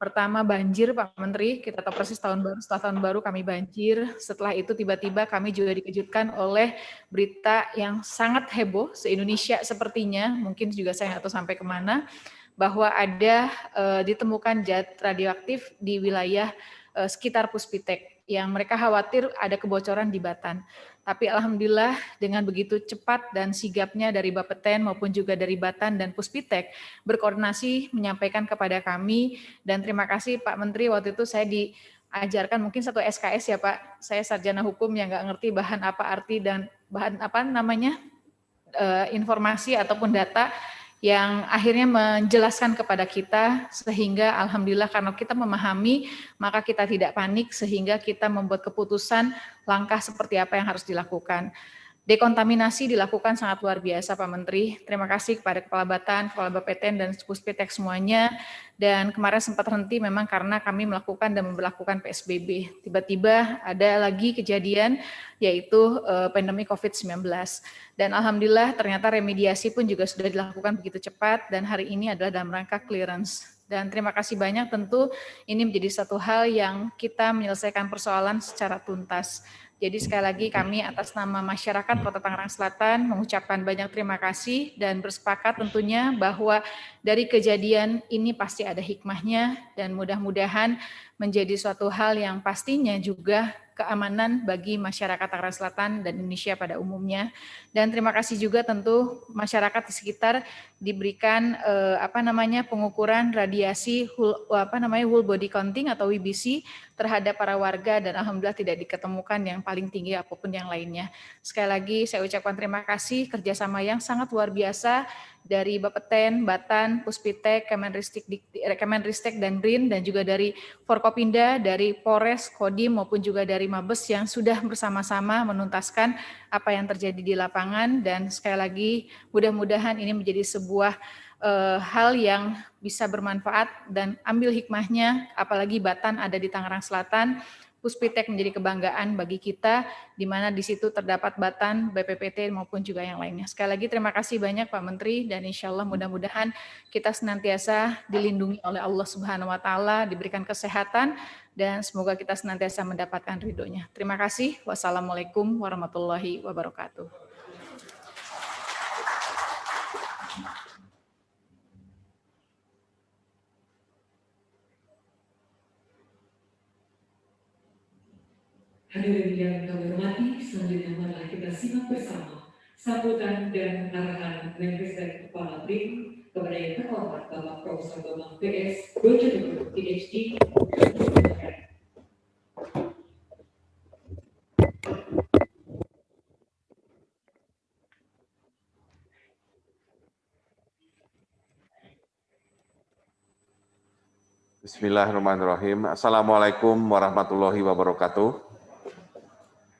pertama banjir, Pak Menteri, kita tahu persis setelah tahun baru kami banjir. Setelah itu tiba-tiba kami juga dikejutkan oleh berita yang sangat heboh se-Indonesia sepertinya, mungkin juga saya nggak tahu sampai kemana, bahwa ada ditemukan zat radioaktif di wilayah sekitar Puspitek yang mereka khawatir ada kebocoran di Batan. Tapi alhamdulillah dengan begitu cepat dan sigapnya dari Bapeten maupun juga dari Batan dan Puspitek berkoordinasi menyampaikan kepada kami, dan terima kasih Pak Menteri, waktu itu saya diajarkan mungkin satu SKS ya Pak, saya sarjana hukum yang nggak ngerti bahan apa arti dan bahan apa namanya informasi ataupun data yang akhirnya menjelaskan kepada kita, sehingga alhamdulillah karena kita memahami maka kita tidak panik sehingga kita membuat keputusan langkah seperti apa yang harus dilakukan. Dekontaminasi dilakukan sangat luar biasa Pak Menteri. Terima kasih kepada Kepala Batan, Kepala Bapeten, dan Puspitek semuanya. Dan kemarin sempat henti memang karena kami melakukan dan memberlakukan PSBB. Tiba-tiba ada lagi kejadian yaitu pandemi COVID-19. Dan alhamdulillah ternyata remediasi pun juga sudah dilakukan begitu cepat, dan hari ini adalah dalam rangka clearance. Dan terima kasih banyak, tentu ini menjadi satu hal yang kita menyelesaikan persoalan secara tuntas. Jadi sekali lagi kami atas nama masyarakat Kota Tangerang Selatan mengucapkan banyak terima kasih dan bersepakat tentunya bahwa dari kejadian ini pasti ada hikmahnya dan mudah-mudahan menjadi suatu hal yang pastinya juga keamanan bagi masyarakat Tangerang Selatan dan Indonesia pada umumnya. Dan terima kasih juga tentu masyarakat di sekitar diberikan pengukuran radiasi whole body counting atau WBC terhadap para warga dan alhamdulillah tidak diketemukan yang paling tinggi apapun yang lainnya. Sekali lagi saya ucapkan terima kasih kerjasama yang sangat luar biasa dari Bapeten, Batan, Puspitek, Kemenristek dan BRIN dan juga dari Forkopimda, dari Polres, Kodim maupun juga dari Mabes yang sudah bersama-sama menuntaskan apa yang terjadi di lapangan dan sekali lagi mudah-mudahan ini menjadi sebuah hal yang bisa bermanfaat dan ambil hikmahnya, apalagi Batan ada di Tangerang Selatan, Puspitek menjadi kebanggaan bagi kita, di mana di situ terdapat Batan, BPPT maupun juga yang lainnya. Sekali lagi terima kasih banyak Pak Menteri dan insya Allah mudah-mudahan kita senantiasa dilindungi oleh Allah Subhanahu Wa Taala, diberikan kesehatan dan semoga kita senantiasa mendapatkan ridhonya. Terima kasih. Wassalamualaikum warahmatullahi wabarakatuh. Hadirin yang kami hormati, selanjutnya marilah kita simak bersama sambutan dan arahan Menristek Kepala BRIN kepada yang terhormat Bapak Profesor Bambang PS Brojonegoro, PhD. Bismillahirrahmanirrahim. Assalamualaikum warahmatullahi wabarakatuh.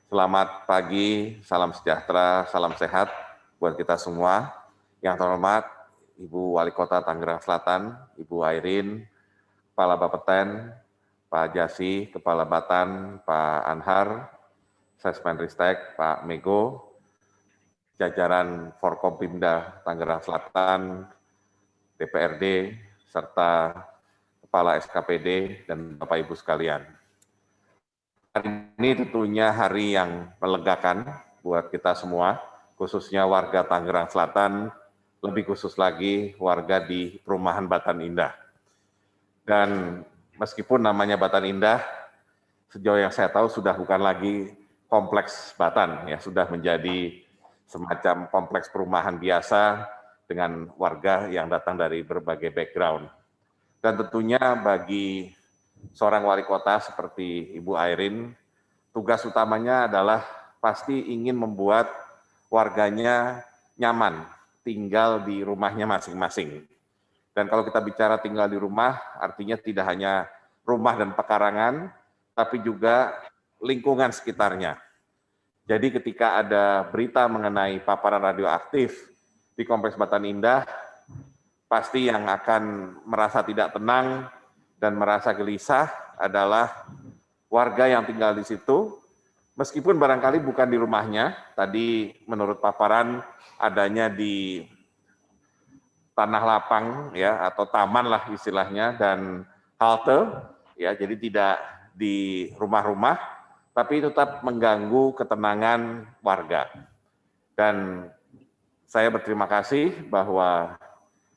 Selamat pagi, salam sejahtera, salam sehat buat kita semua. Yang terhormat Ibu Wali Kota Tangerang Selatan, Ibu Airin, Kepala Bapeten, Pak Jasi, Kepala Batan, Pak Anhar, Sesmenristek, Pak Mego, jajaran Forkopimda Tangerang Selatan, DPRD, serta Kepala SKPD, dan Bapak Ibu sekalian. Hari ini tentunya hari yang melegakan buat kita semua, khususnya warga Tangerang Selatan, lebih khusus lagi warga di perumahan Batan Indah. Dan meskipun namanya Batan Indah, sejauh yang saya tahu sudah bukan lagi kompleks Batan, ya sudah menjadi semacam kompleks perumahan biasa dengan warga yang datang dari berbagai background. Dan tentunya bagi seorang wali kota seperti Ibu Airin, tugas utamanya adalah pasti ingin membuat warganya nyaman tinggal di rumahnya masing-masing. Dan kalau kita bicara tinggal di rumah, artinya tidak hanya rumah dan pekarangan, tapi juga lingkungan sekitarnya. Jadi ketika ada berita mengenai paparan radioaktif di Kompleks Batan Indah, pasti yang akan merasa tidak tenang dan merasa gelisah adalah warga yang tinggal di situ, meskipun barangkali bukan di rumahnya, tadi menurut paparan adanya di tanah lapang ya atau taman lah istilahnya dan halte ya, jadi tidak di rumah-rumah, tapi tetap mengganggu ketenangan warga. Dan saya berterima kasih bahwa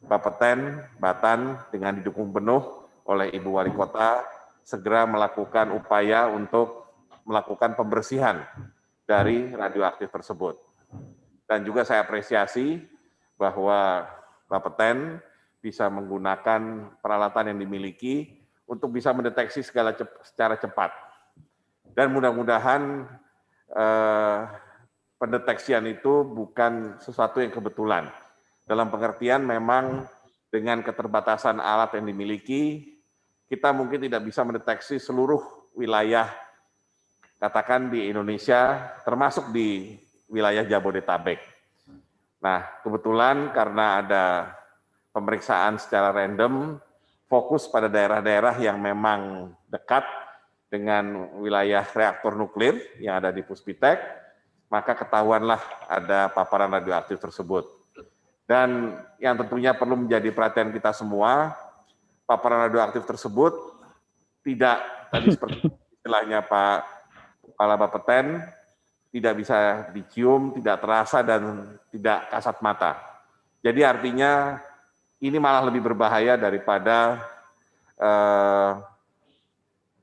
Bapeten Batan dengan didukung penuh oleh Ibu Wali Kota segera melakukan upaya untuk melakukan pembersihan dari radioaktif tersebut. Dan juga saya apresiasi bahwa Bapeten bisa menggunakan peralatan yang dimiliki untuk bisa mendeteksi secara cepat. Dan mudah-mudahan pendeteksian itu bukan sesuatu yang kebetulan. Dalam pengertian memang dengan keterbatasan alat yang dimiliki, kita mungkin tidak bisa mendeteksi seluruh wilayah, katakan di Indonesia, termasuk di wilayah Jabodetabek. Nah, kebetulan karena ada pemeriksaan secara random, fokus pada daerah-daerah yang memang dekat dengan wilayah reaktor nuklir yang ada di Puspitek, maka ketahuanlah ada paparan radioaktif tersebut. Dan yang tentunya perlu menjadi perhatian kita semua, paparan radioaktif tersebut tidak tadi seperti istilahnya Pak kepala Bapeten tidak bisa dicium, tidak terasa, dan tidak kasat mata. Jadi artinya ini malah lebih berbahaya daripada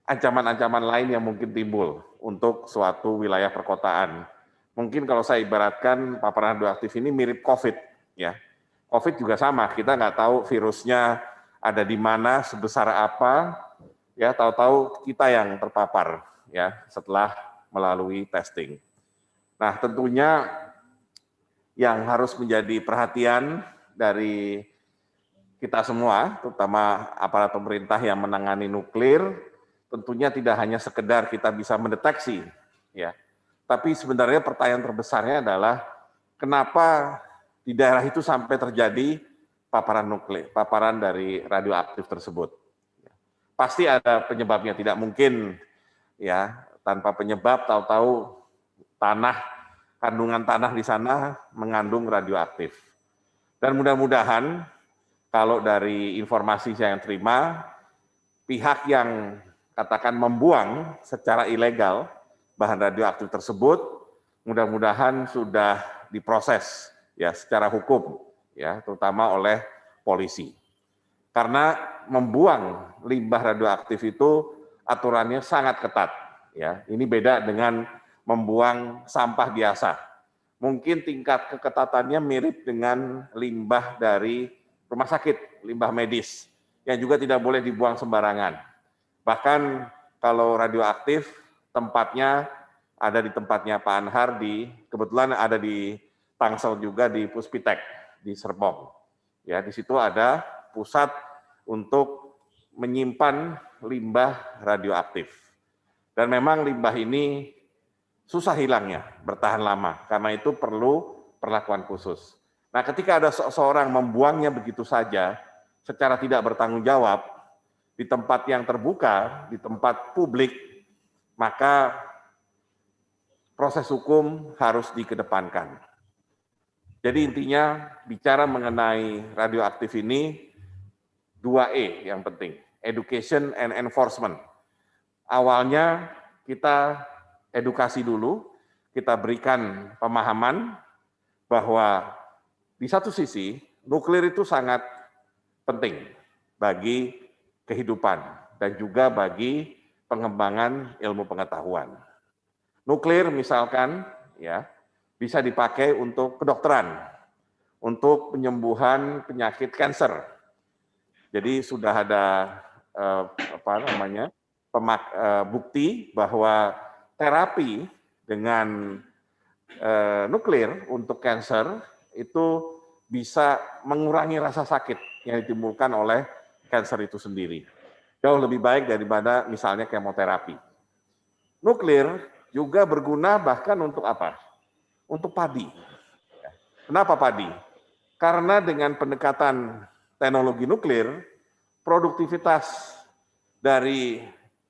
ancaman-ancaman lain yang mungkin timbul untuk suatu wilayah perkotaan. Mungkin kalau saya ibaratkan paparan radioaktif ini mirip COVID, ya. COVID juga sama, kita nggak tahu virusnya ada di mana, sebesar apa, ya tahu-tahu kita yang terpapar, ya setelah melalui testing. Nah, tentunya yang harus menjadi perhatian dari kita semua, terutama aparat pemerintah yang menangani nuklir, tentunya tidak hanya sekedar kita bisa mendeteksi, ya. Tapi sebenarnya pertanyaan terbesarnya adalah kenapa di daerah itu sampai terjadi paparan nuklir, paparan dari radioaktif tersebut. Pasti ada penyebabnya, tidak mungkin ya tanpa penyebab tahu-tahu kandungan tanah di sana mengandung radioaktif. Dan mudah-mudahan kalau dari informasi saya yang terima, pihak yang katakan membuang secara ilegal bahan radioaktif tersebut, mudah-mudahan sudah diproses ya secara hukum, ya terutama oleh polisi. Karena membuang limbah radioaktif itu aturannya sangat ketat, ya. Ini beda dengan membuang sampah biasa. Mungkin tingkat keketatannya mirip dengan limbah dari rumah sakit, limbah medis, yang juga tidak boleh dibuang sembarangan. Bahkan kalau radioaktif, tempatnya ada di tempatnya Pak Anhar, kebetulan ada di Tangsel juga di Puspitek, di Serpong. Ya, di situ ada pusat untuk menyimpan limbah radioaktif. Dan memang limbah ini susah hilangnya, bertahan lama. Karena itu perlu perlakuan khusus. Nah, ketika ada seseorang membuangnya begitu saja, secara tidak bertanggung jawab, di tempat yang terbuka, di tempat publik, maka proses hukum harus dikedepankan. Jadi intinya bicara mengenai radioaktif ini 2E yang penting, education and enforcement. Awalnya kita edukasi dulu, kita berikan pemahaman bahwa di satu sisi nuklir itu sangat penting bagi kehidupan dan juga bagi pengembangan ilmu pengetahuan. Nuklir misalkan ya bisa dipakai untuk kedokteran, untuk penyembuhan penyakit kanker. Jadi sudah ada bukti bahwa terapi dengan nuklir untuk kanker itu bisa mengurangi rasa sakit yang ditimbulkan oleh kanker itu sendiri. Jauh lebih baik daripada misalnya kemoterapi. Nuklir juga berguna bahkan untuk apa? Untuk padi. Kenapa padi? Karena dengan pendekatan teknologi nuklir, produktivitas dari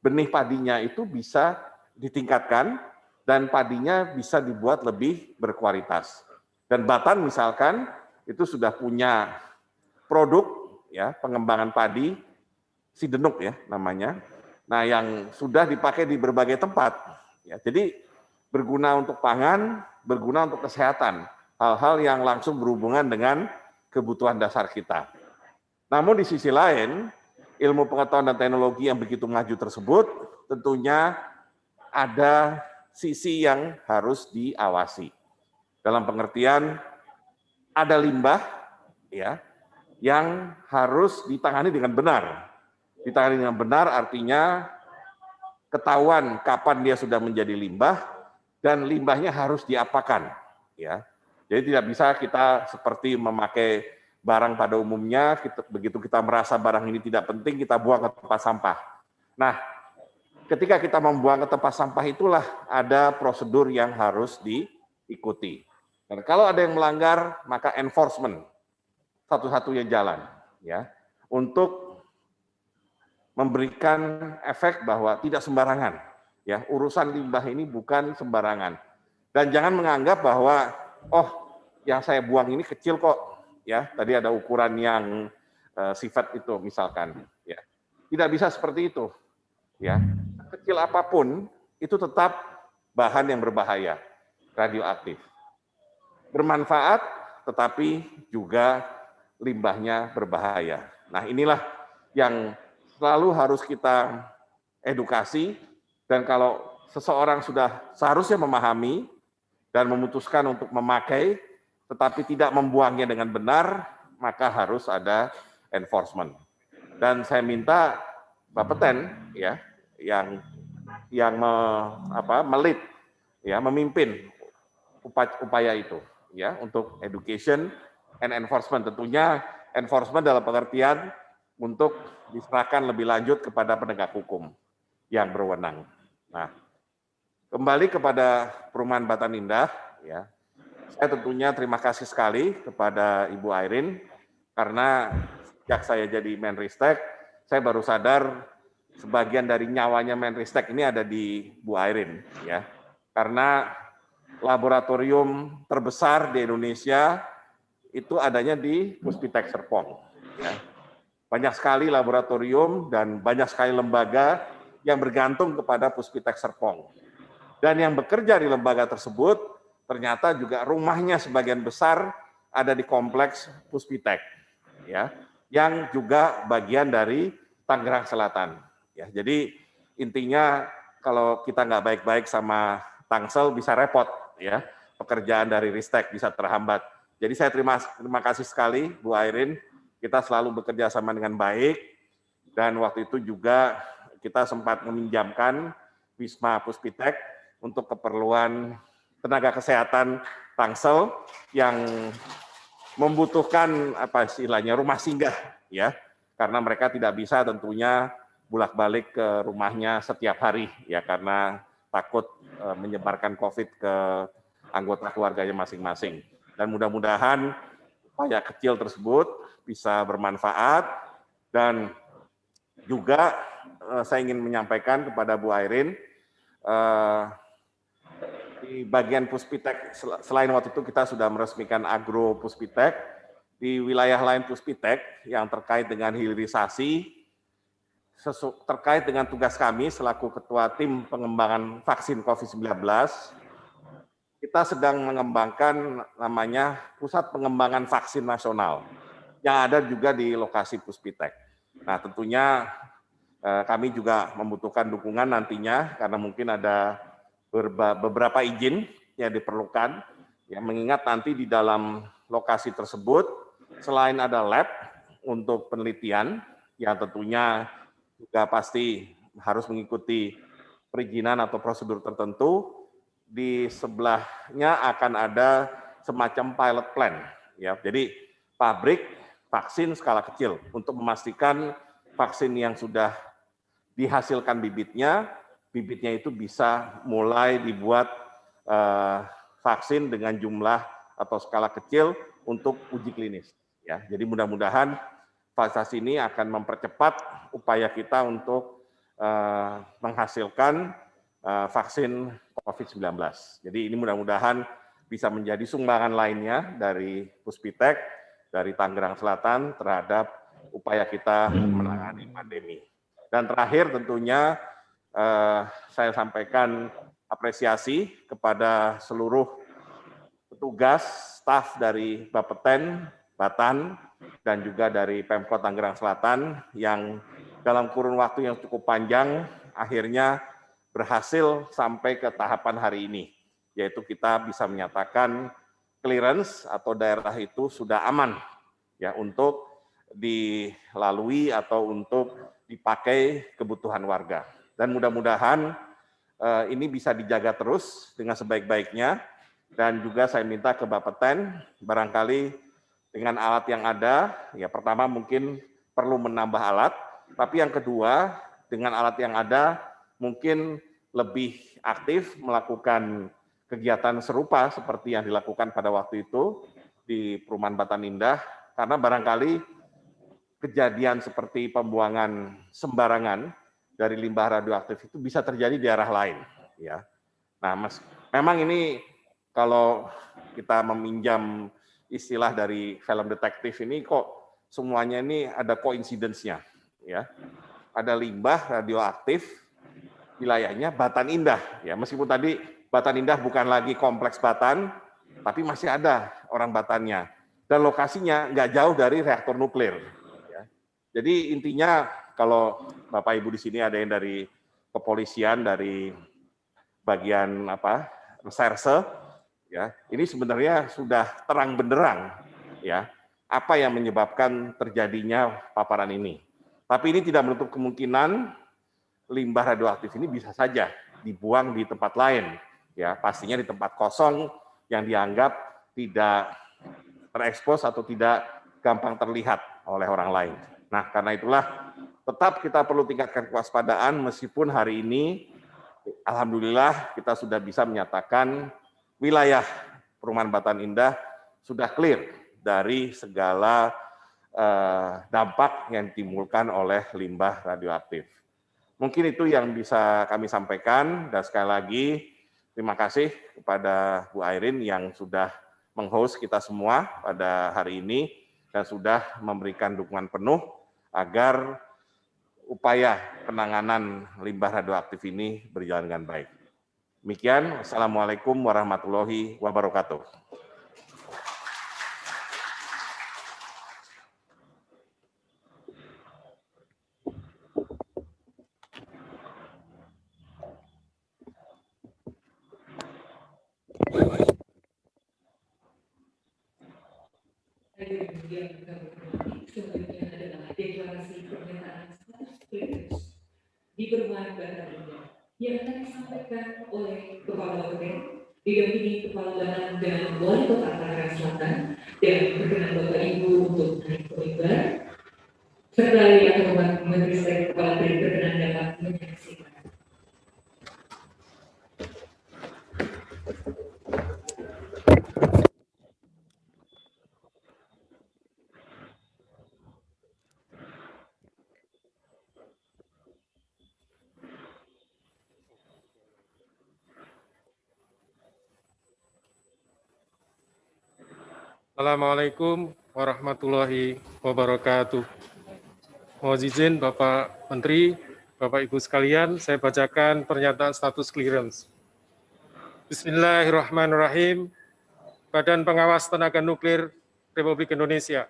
benih padinya itu bisa ditingkatkan dan padinya bisa dibuat lebih berkualitas. Dan Batan misalkan itu sudah punya produk ya pengembangan padi Sidenuk ya namanya. Nah, yang sudah dipakai di berbagai tempat. Ya, jadi berguna untuk pangan, berguna untuk kesehatan, hal-hal yang langsung berhubungan dengan kebutuhan dasar kita. Namun di sisi lain, ilmu pengetahuan dan teknologi yang begitu maju tersebut tentunya ada sisi yang harus diawasi. Dalam pengertian ada limbah ya yang harus ditangani dengan benar. Ditangani dengan benar artinya ketahuan kapan dia sudah menjadi limbah dan limbahnya harus diapakan, ya. Jadi tidak bisa kita seperti memakai barang pada umumnya, begitu kita merasa barang ini tidak penting, kita buang ke tempat sampah. Nah, ketika kita membuang ke tempat sampah itulah ada prosedur yang harus diikuti. Dan kalau ada yang melanggar, maka enforcement satu-satunya jalan, ya, untuk memberikan efek bahwa tidak sembarangan. Ya, urusan limbah ini bukan sembarangan. Dan jangan menganggap bahwa yang saya buang ini kecil kok, ya. Tadi ada ukuran yang sifat itu misalkan, ya. Tidak bisa seperti itu, ya. Kecil apapun itu tetap bahan yang berbahaya, radioaktif. Bermanfaat, tetapi juga limbahnya berbahaya. Nah, inilah yang selalu harus kita edukasi, dan kalau seseorang sudah seharusnya memahami dan memutuskan untuk memakai, tetapi tidak membuangnya dengan benar, maka harus ada enforcement. Dan saya minta Bapeten ya, yang melit, ya, memimpin upaya itu, ya, untuk education and enforcement. Tentunya enforcement dalam pengertian untuk diserahkan lebih lanjut kepada penegak hukum yang berwenang. Nah, kembali kepada Perumahan Batan Indah, ya, saya tentunya terima kasih sekali kepada Ibu Airin, karena sejak saya jadi Menristek, saya baru sadar sebagian dari nyawanya Menristek ini ada di Bu Airin, ya, karena laboratorium terbesar di Indonesia itu adanya di Puspitek Serpong. Ya. Banyak sekali laboratorium dan banyak sekali lembaga yang bergantung kepada Puspitek Serpong. Dan yang bekerja di lembaga tersebut ternyata juga rumahnya sebagian besar ada di kompleks Puspitek, ya, yang juga bagian dari Tangerang Selatan. Ya, jadi intinya kalau kita nggak baik-baik sama Tangsel bisa repot, ya, pekerjaan dari Ristek bisa terhambat. Jadi saya terima kasih sekali Bu Airin, kita selalu bekerja sama dengan baik, dan waktu itu juga kita sempat meminjamkan Wisma Puspitek untuk keperluan tenaga kesehatan Tangsel yang membutuhkan istilahnya rumah singgah, ya, karena mereka tidak bisa tentunya bolak-balik ke rumahnya setiap hari, ya, karena takut menyebarkan COVID ke anggota keluarganya masing-masing. Dan mudah-mudahan upaya kecil tersebut bisa bermanfaat, dan juga saya ingin menyampaikan kepada Bu Airin, di bagian Puspitek, selain waktu itu kita sudah meresmikan Agro Puspitek, di wilayah lain Puspitek yang terkait dengan hilirisasi, terkait dengan tugas kami selaku Ketua Tim Pengembangan Vaksin COVID-19, kita sedang mengembangkan namanya Pusat Pengembangan Vaksin Nasional, yang ada juga di lokasi Puspitek. Nah, tentunya kami juga membutuhkan dukungan nantinya, karena mungkin ada beberapa izin yang diperlukan, ya, mengingat nanti di dalam lokasi tersebut, selain ada lab untuk penelitian, yang tentunya juga pasti harus mengikuti perizinan atau prosedur tertentu, di sebelahnya akan ada semacam pilot plan, ya. Jadi pabrik vaksin skala kecil untuk memastikan vaksin yang sudah dihasilkan bibitnya itu bisa mulai dibuat vaksin dengan jumlah atau skala kecil untuk uji klinis, ya. Jadi mudah-mudahan fase ini akan mempercepat upaya kita untuk menghasilkan vaksin COVID-19. Jadi ini mudah-mudahan bisa menjadi sumbangan lainnya dari Puspitek, dari Tangerang Selatan terhadap upaya kita menangani pandemi. Dan terakhir tentunya saya sampaikan apresiasi kepada seluruh petugas, staf dari Bapeten, Batan, dan juga dari Pemkot Tangerang Selatan yang dalam kurun waktu yang cukup panjang akhirnya berhasil sampai ke tahapan hari ini, yaitu kita bisa menyatakan clearance atau daerah itu sudah aman, ya, untuk dilalui atau untuk dipakai kebutuhan warga. Dan mudah-mudahan ini bisa dijaga terus dengan sebaik-baiknya, dan juga saya minta ke Bapeten barangkali dengan alat yang ada, ya, pertama mungkin perlu menambah alat, tapi yang kedua dengan alat yang ada mungkin lebih aktif melakukan kegiatan serupa seperti yang dilakukan pada waktu itu di Perumahan Batan Indah, karena barangkali kejadian seperti pembuangan sembarangan dari limbah radioaktif itu bisa terjadi di daerah lain, ya. Nah, memang ini kalau kita meminjam istilah dari film detektif ini, kok semuanya ini ada coincidence-nya, ya. Ada limbah radioaktif wilayahnya Batan Indah, ya, meskipun tadi Batan Indah bukan lagi kompleks Batan, tapi masih ada orang Batannya. Dan lokasinya nggak jauh dari reaktor nuklir. Ya. Jadi intinya kalau Bapak Ibu di sini ada yang dari kepolisian, dari bagian reserse, ya ini sebenarnya sudah terang benderang, ya apa yang menyebabkan terjadinya paparan ini. Tapi ini tidak menutup kemungkinan limbah radioaktif ini bisa saja dibuang di tempat lain, ya pastinya di tempat kosong yang dianggap tidak terekspos atau tidak gampang terlihat oleh orang lain. Nah, karena itulah tetap kita perlu tingkatkan kewaspadaan meskipun hari ini alhamdulillah kita sudah bisa menyatakan wilayah Perumahan Batan Indah sudah clear dari segala dampak yang ditimbulkan oleh limbah radioaktif. Mungkin itu yang bisa kami sampaikan, dan sekali lagi terima kasih kepada Bu Airin yang sudah meng-host kita semua pada hari ini dan sudah memberikan dukungan penuh agar upaya penanganan limbah radioaktif ini berjalan dengan baik. Demikian, Assalamualaikum warahmatullahi wabarakatuh. Selanjutnya adalah deklarasi pernyataan status clearance di Perumahan Batan Indah yang akan disampaikan oleh Kepala Bapeten, didampingi Kepala Badan dan Wali Kota Tangerang Selatan, dan berkenan Bapak Ibu untuk naik ke mimbar, serta yang terhormat Menteri Stek Kepala BRIN berkenan dapat menyaksikan. Assalamualaikum warahmatullahi wabarakatuh. Mohon izin Bapak Menteri, Bapak Ibu sekalian, saya bacakan pernyataan status clearance. Bismillahirrahmanirrahim. Badan Pengawas Tenaga Nuklir Republik Indonesia.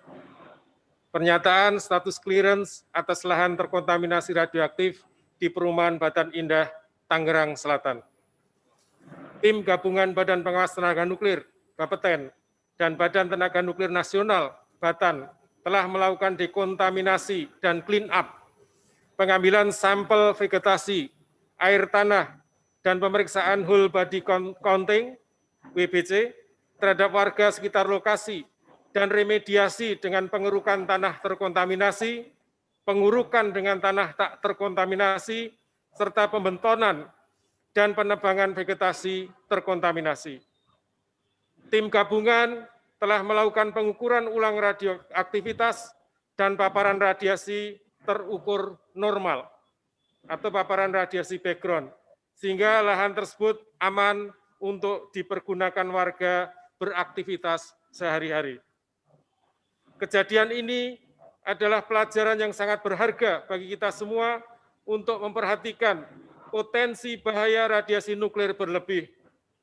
Pernyataan status clearance atas lahan terkontaminasi radioaktif di Perumahan Batan Indah, Tangerang Selatan. Tim Gabungan Badan Pengawas Tenaga Nuklir, Bapeten, dan Badan Tenaga Nuklir Nasional, Batan, telah melakukan dekontaminasi dan clean up, pengambilan sampel vegetasi, air tanah, dan pemeriksaan whole body counting, WBC, terhadap warga sekitar lokasi, dan remediasi dengan pengerukan tanah terkontaminasi, pengurukan dengan tanah tak terkontaminasi, serta pembentonan dan penebangan vegetasi terkontaminasi. Tim gabungan telah melakukan pengukuran ulang radioaktivitas dan paparan radiasi terukur normal atau paparan radiasi background, sehingga lahan tersebut aman untuk dipergunakan warga beraktivitas sehari-hari. Kejadian ini adalah pelajaran yang sangat berharga bagi kita semua untuk memperhatikan potensi bahaya radiasi nuklir berlebih,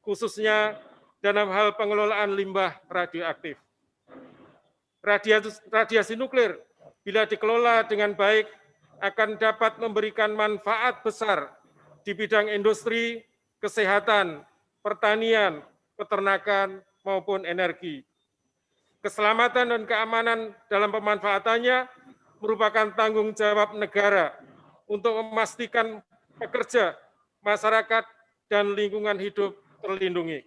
khususnya dalam hal pengelolaan limbah radioaktif. Radiasi nuklir bila dikelola dengan baik akan dapat memberikan manfaat besar di bidang industri, kesehatan, pertanian, peternakan, maupun energi. Keselamatan dan keamanan dalam pemanfaatannya merupakan tanggung jawab negara untuk memastikan pekerja, masyarakat, dan lingkungan hidup terlindungi.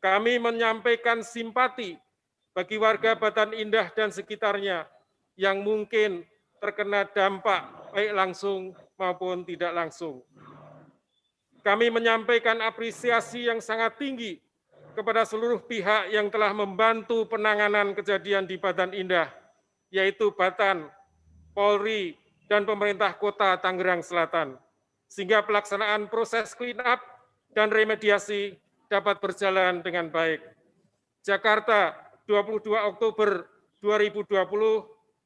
Kami menyampaikan simpati bagi warga Batan Indah dan sekitarnya yang mungkin terkena dampak baik langsung maupun tidak langsung. Kami menyampaikan apresiasi yang sangat tinggi kepada seluruh pihak yang telah membantu penanganan kejadian di Batan Indah, yaitu Batan, Polri, dan pemerintah kota Tangerang Selatan, sehingga pelaksanaan proses clean up dan remediasi dapat berjalan dengan baik. Jakarta, 22 Oktober 2020,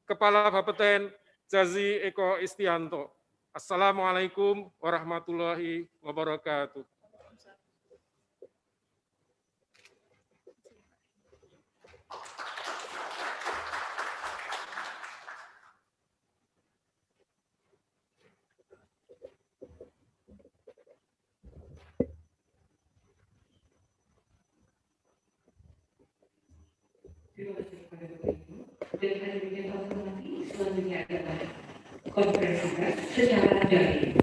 Kepala Bapeten Jazi Eko Istianto. Assalamualaikum warahmatullahi wabarakatuh. kasih kepada Bapak Ibu. Dan hadirin yang terhormati, selanjutnya adalah konferensi pers secara daring.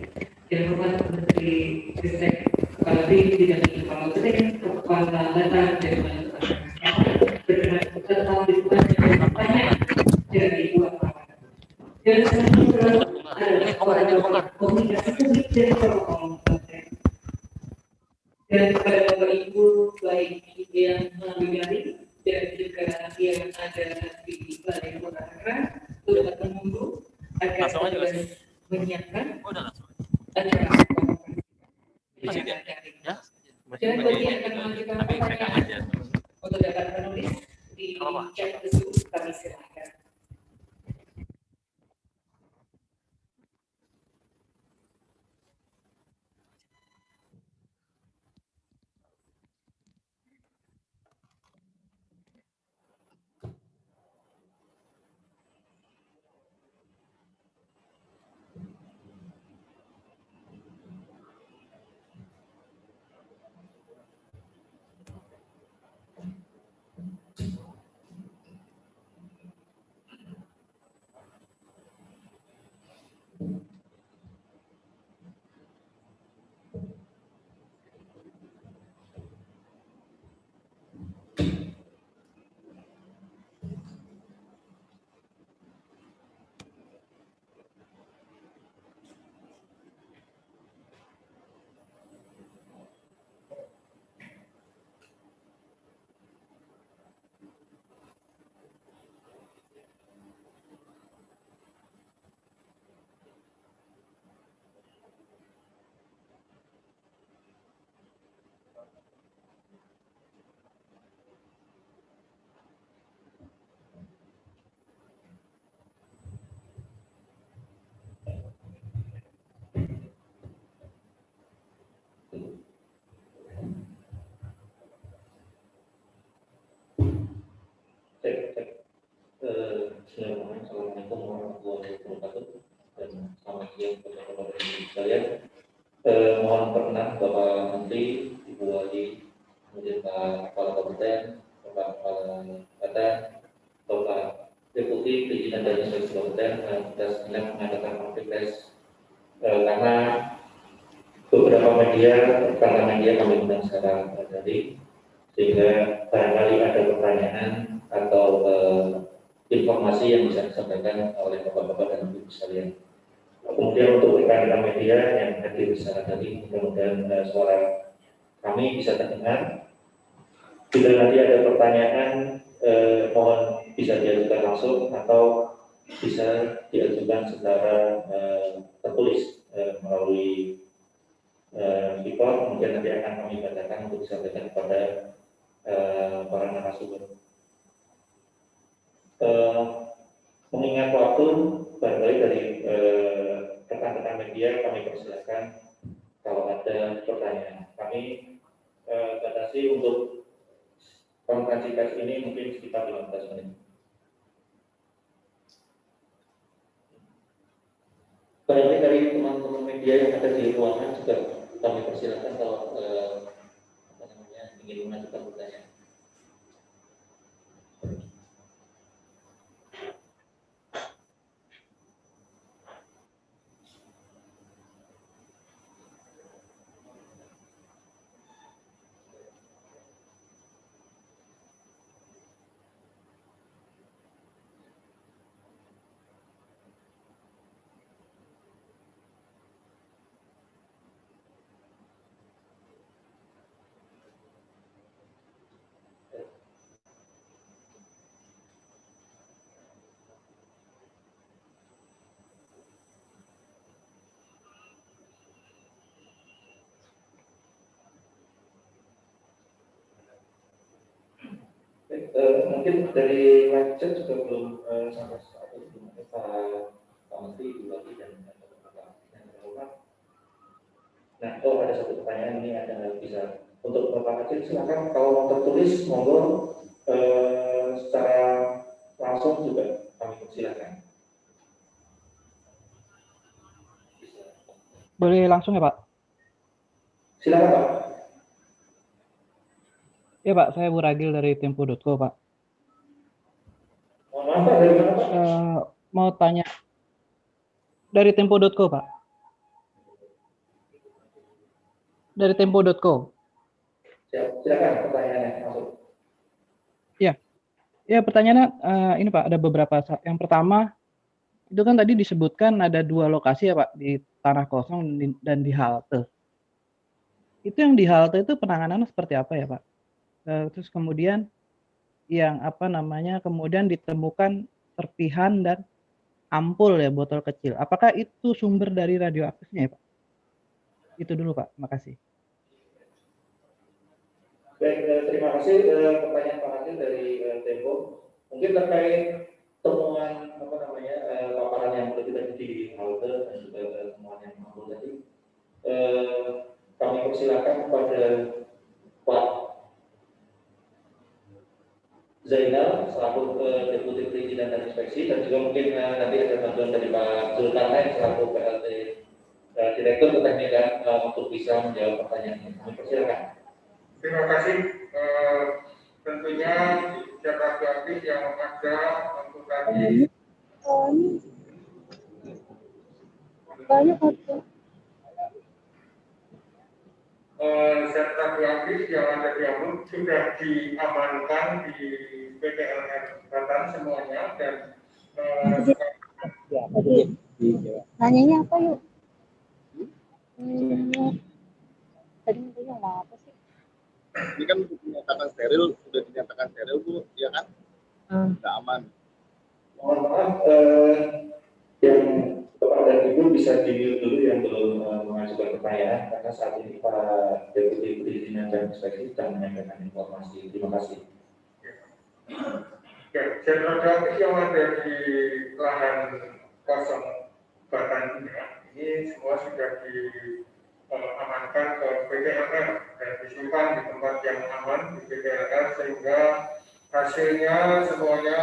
Yang Bapak Menteri Ristek, Kepala BIN, Bidang Kepala Bidang, Kepala Latar dan berkenan tetap dibuka dengan pertanyaan dari dua kawan. Dan selanjutnya adalah kepada komunikasi publik dan protokol konten. Dan kepada Bapak Ibu, baik yang melalui daring dan juga yang ada di Balai Kota Tangerang, dapat menunggu agar petugas menyiapkan acara konferensi daring. Dan bagi yang akan mengajukan pertanyaan untuk dapat menulis di chat Zoom, kami silakan. Assalamualaikum warahmatullahi wabarakatuh dan selamat siang kepada sekalian. Mohon perkenan Bapak Menteri, Ibu Wali, kemudian Pak Kepala Kabupaten, Bapak Kepala Kota, Bapak Deputi Perizinan dan Inspeksi Kabupaten, kita sebenarnya mengadakan konferensi karena beberapa media kami undang secara daring, sehingga barangkali ada pertanyaan atau informasi yang bisa disampaikan oleh Bapak-Bapak dan Ibu sekalian. Kemudian untuk rekan-rekan media yang hadir secara tadi, mudah-mudahan suara kami bisa terdengar. Bila nanti ada pertanyaan, mohon bisa diajukan langsung atau bisa diajukan secara tertulis melalui keyboard, kemudian nanti akan kami bacakan untuk disampaikan kepada para narasumber. Mengingat waktu, barangkali dari rekan-rekan media kami persilakan kalau ada pertanyaan. Kami batasi untuk konferensi pers ini mungkin sekitar 15 menit. Barangkali dari teman-teman media yang ada di ruangan juga kami persilakan kalau ingin mengajukan pertanyaan. Mungkin dari live chat juga belum sampai saat ini belum ada Pak Menteri, Ibu Wali dan Bapak. Nah, ada satu pertanyaan ini ada bisa untuk Bapak Kecil, silakan kalau mau tertulis monggo secara langsung juga kami persilakan. Boleh langsung ya Pak? Silakan Pak. Ya Pak, saya Bu Ragil dari Tempo.co Pak. Mohon maaf Pak, dari mana Pak? Mau tanya dari tempo.co Pak. Dari tempo.co. Silakan pertanyaannya masuk. Ya pertanyaannya ini Pak, ada beberapa. Yang pertama itu kan tadi disebutkan ada 2 lokasi ya Pak, di tanah kosong dan di halte. Itu yang di halte itu penanganannya seperti apa ya Pak? Terus kemudian yang kemudian ditemukan serpihan dan ampul ya, botol kecil. Apakah itu sumber dari radioaktifnya ya Pak? Itu dulu Pak, makasih. Baik, terima kasih pertanyaan Pak Hasil dari Tempo. Mungkin terkait temuan paparan yang lebih tadi di halte dan juga temuan yang mampu tadi, kami persilakan kepada Pak Zainal selaku Deputi Perizinan dan Inspeksi, dan juga mungkin nanti ada bantuan dari Pak Zulkarnain selaku PLT Direktur Keteknikan untuk bisa menjawab pertanyaan ini. Kami persilakan. Terima kasih. Tentunya Jakarta Aktif yang ada untuk tadi banyak foto. zat radioaktif yang ada di Ambon sudah diamankan di PTLR Selatan semuanya, dan Nanyanya apa yuk? Tadi nanya apa sih? Ini kan dinyatakan steril, sudah dinyatakan steril Bu, ya kan? Sudah aman. Mohon maaf, yang Bapak dan Ibu bisa di-mute dulu yang belum mengajukan pertanyaan, karena saat ini Pak Deputi Perizinan dan Inspeksi sedang menyampaikan informasi. Terima kasih. ya, zat radioaktif yang ada di lahan kosong Batan ini semua sudah diamankan ke PTLR dan disimpan di tempat yang aman di PTLR, sehingga hasilnya semuanya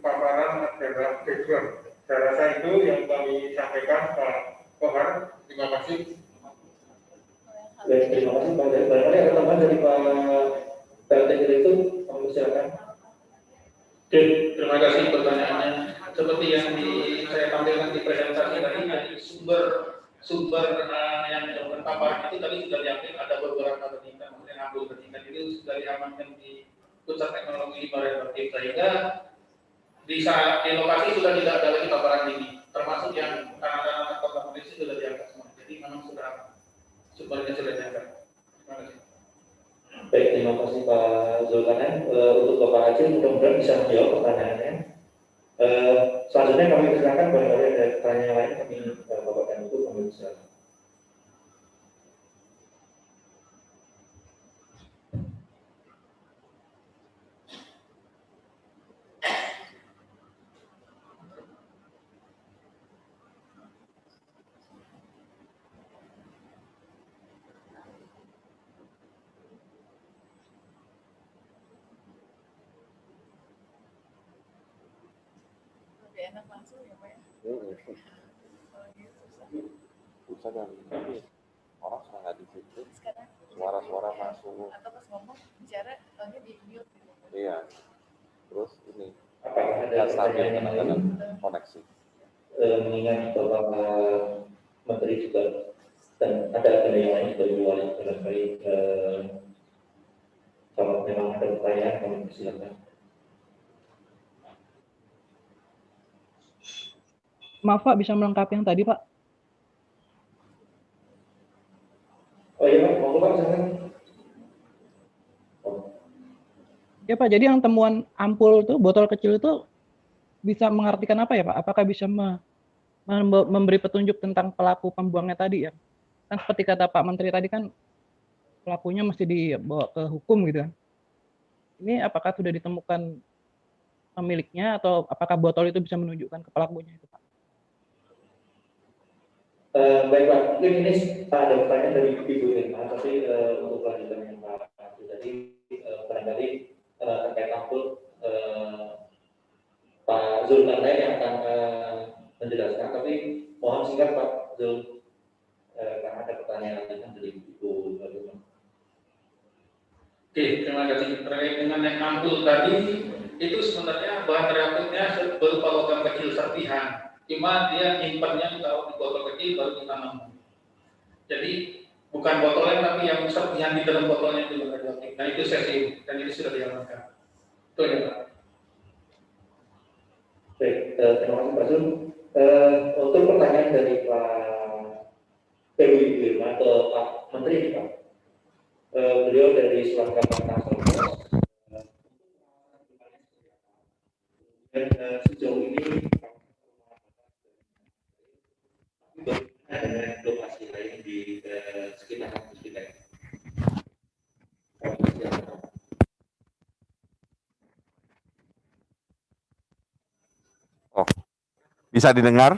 paparan adalah background. Saya rasa itu yang kami sampaikan Pak Kohar. Terima kasih. Baik, terima kasih Pak. Barangkali ada tambahan dari Pak PLT Direktur, kami silakan. Oke, terima kasih pertanyaannya. Seperti yang saya tampilkan di presentasi tadi, sumber yang dilakukan paparan itu tadi sudah diambil, ada beberapa ketingkat, kemudian ambil ketingkat itu sudah diamankan di pusat teknologi radioaktif, sehingga di lokasi sudah tidak ada lagi paparan ini, termasuk yang tanah-tanah kontaminasi sudah diangkat semua. Jadi memang sudah sumbernya sudah diangkat. Terima kasih. Baik, terima kasih Pak Zulkarnain. Untuk Bapak Haji, mudah-mudahan bisa menjawab pertanyaannya. Selanjutnya kami persilakan barangkali ada pertanyaan lain, kami Bapak dan Ibu kami persilakan. Enak langsung ya Pak ya? Susah kan? Orang sudah nggak di situ. Suara-suara masuk. Atau pas ngomong bicara taunya di mute gitu. Iya. Terus ini Apakah ada nggak stabil pertanyaan yang lain? koneksi. Mengingat Bapak Menteri juga dan ada agenda yang lain juga diwali barangkali kalau memang ada pertanyaan kami persilakan. Maaf Pak, bisa melengkapi yang tadi Pak? Oh iya Pak, mau Pak silakan. Ya Pak, jadi yang temuan ampul itu, botol kecil itu bisa mengartikan apa ya Pak? Apakah bisa memberi petunjuk tentang pelaku pembuangnya tadi ya? Kan seperti kata Pak Menteri tadi kan pelakunya masih dibawa ke hukum gitu kan. Ini apakah sudah ditemukan pemiliknya atau apakah botol itu bisa menunjukkan ke pelakunya itu Pak? Baik Pak, mungkin ini ada pertanyaan dari Ibu Irma, tapi untuk lanjutannya Pak tadi barangkali terkait ampul Pak Zulkarnain yang akan menjelaskan, tapi mohon singkat Pak Zul, karena ada pertanyaan dari Ibu Irma. Oke, terima kasih. Terkait dengan yang ampul tadi, itu sebenarnya bahan reaktifnya berupa logam kecil serpihan, cuma dia nyimpannya ditaruh di botol kecil baru ditanam. Jadi bukan botolnya tapi yang serpihan di dalam botolnya itu radioaktif. Nah itu cesium dan itu sudah diamankan. Itu ya Pak. Baik, terima kasih Pak Zul. Untuk pertanyaan dari Pak Ibu Irma ke Pak Menteri, Pak. Beliau dari Sulawesi dan sejauh ini dengan lokasi lain di sekitar kampus kita. Oh, bisa didengar?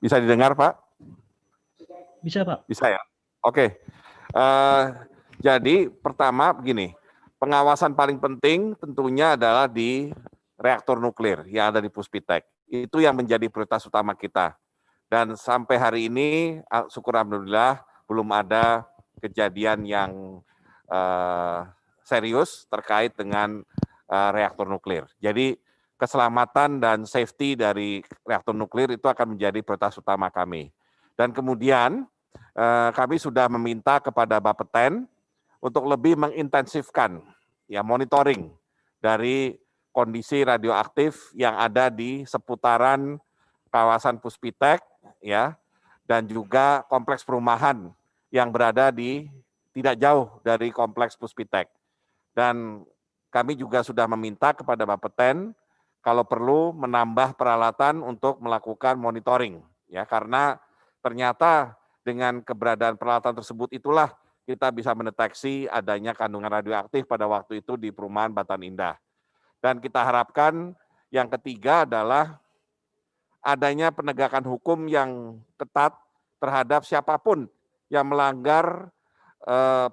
Bisa didengar, Pak? Bisa, Pak. Bisa ya? Oke. Jadi pertama begini, pengawasan paling penting tentunya adalah di reaktor nuklir yang ada di Puspitek. Itu yang menjadi prioritas utama kita. Dan sampai hari ini, syukur alhamdulillah, belum ada kejadian yang serius terkait dengan reaktor nuklir. Jadi keselamatan dan safety dari reaktor nuklir itu akan menjadi prioritas utama kami. Dan kemudian kami sudah meminta kepada Bapeten untuk lebih mengintensifkan ya monitoring dari kondisi radioaktif yang ada di seputaran kawasan Puspitek ya, dan juga kompleks perumahan yang berada di tidak jauh dari kompleks Puspitek. Dan kami juga sudah meminta kepada Bapeten kalau perlu menambah peralatan untuk melakukan monitoring ya, karena ternyata dengan keberadaan peralatan tersebut itulah kita bisa mendeteksi adanya kandungan radioaktif pada waktu itu di perumahan Batan Indah. Dan kita harapkan yang ketiga adalah adanya penegakan hukum yang ketat terhadap siapapun yang melanggar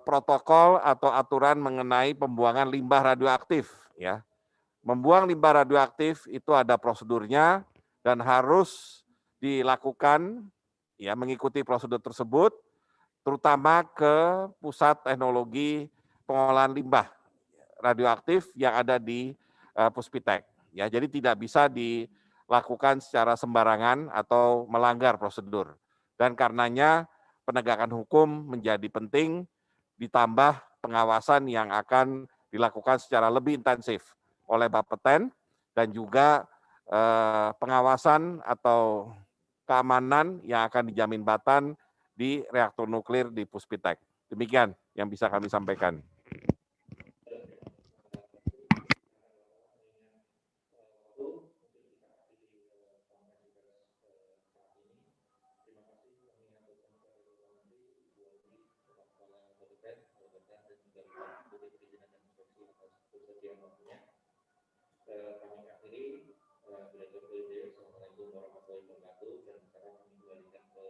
protokol atau aturan mengenai pembuangan limbah radioaktif ya. Membuang limbah radioaktif itu ada prosedurnya dan harus dilakukan ya, mengikuti prosedur tersebut, terutama ke pusat teknologi pengolahan limbah radioaktif yang ada di Puspitek. Ya, jadi tidak bisa dilakukan secara sembarangan atau melanggar prosedur. Dan karenanya penegakan hukum menjadi penting, ditambah pengawasan yang akan dilakukan secara lebih intensif oleh Bapeten dan juga pengawasan atau keamanan yang akan dijamin Batan di reaktor nuklir di Puspitek. Demikian yang bisa kami sampaikan. Kami akhiri belajar belajar. Assalamualaikum warahmatullahi wabarakatuh. Dan sekarang kami kembalikan ke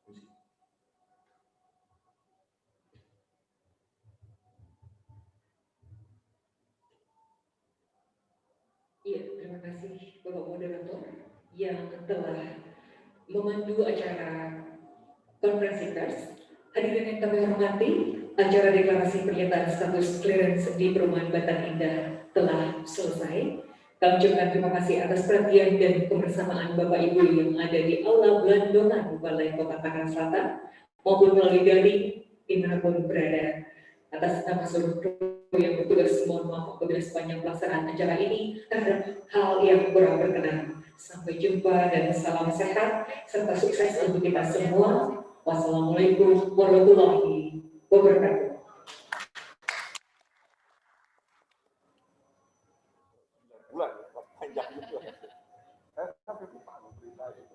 musik. Iya, terima kasih Bapak Moderator yang telah memandu acara konferensi pers. Hadirin yang kami hormati, acara deklarasi pernyataan status clearance di perumahan Batan Indah telah selesai. Kami ucapkan terima kasih atas perhatian dan kebersamaan Bapak Ibu yang ada di Aula Blandongan Balai Kota Tangerang Selatan maupun melalui daring dimanapun berada. Atas nama seluruh kru yang bertugas, mohon maaf apabila sepanjang pelaksanaan acara ini terhadap hal yang kurang berkenan. Sampai jumpa dan salam sehat serta sukses untuk kita semua. Wassalamualaikum warahmatullahi wabarakatuh.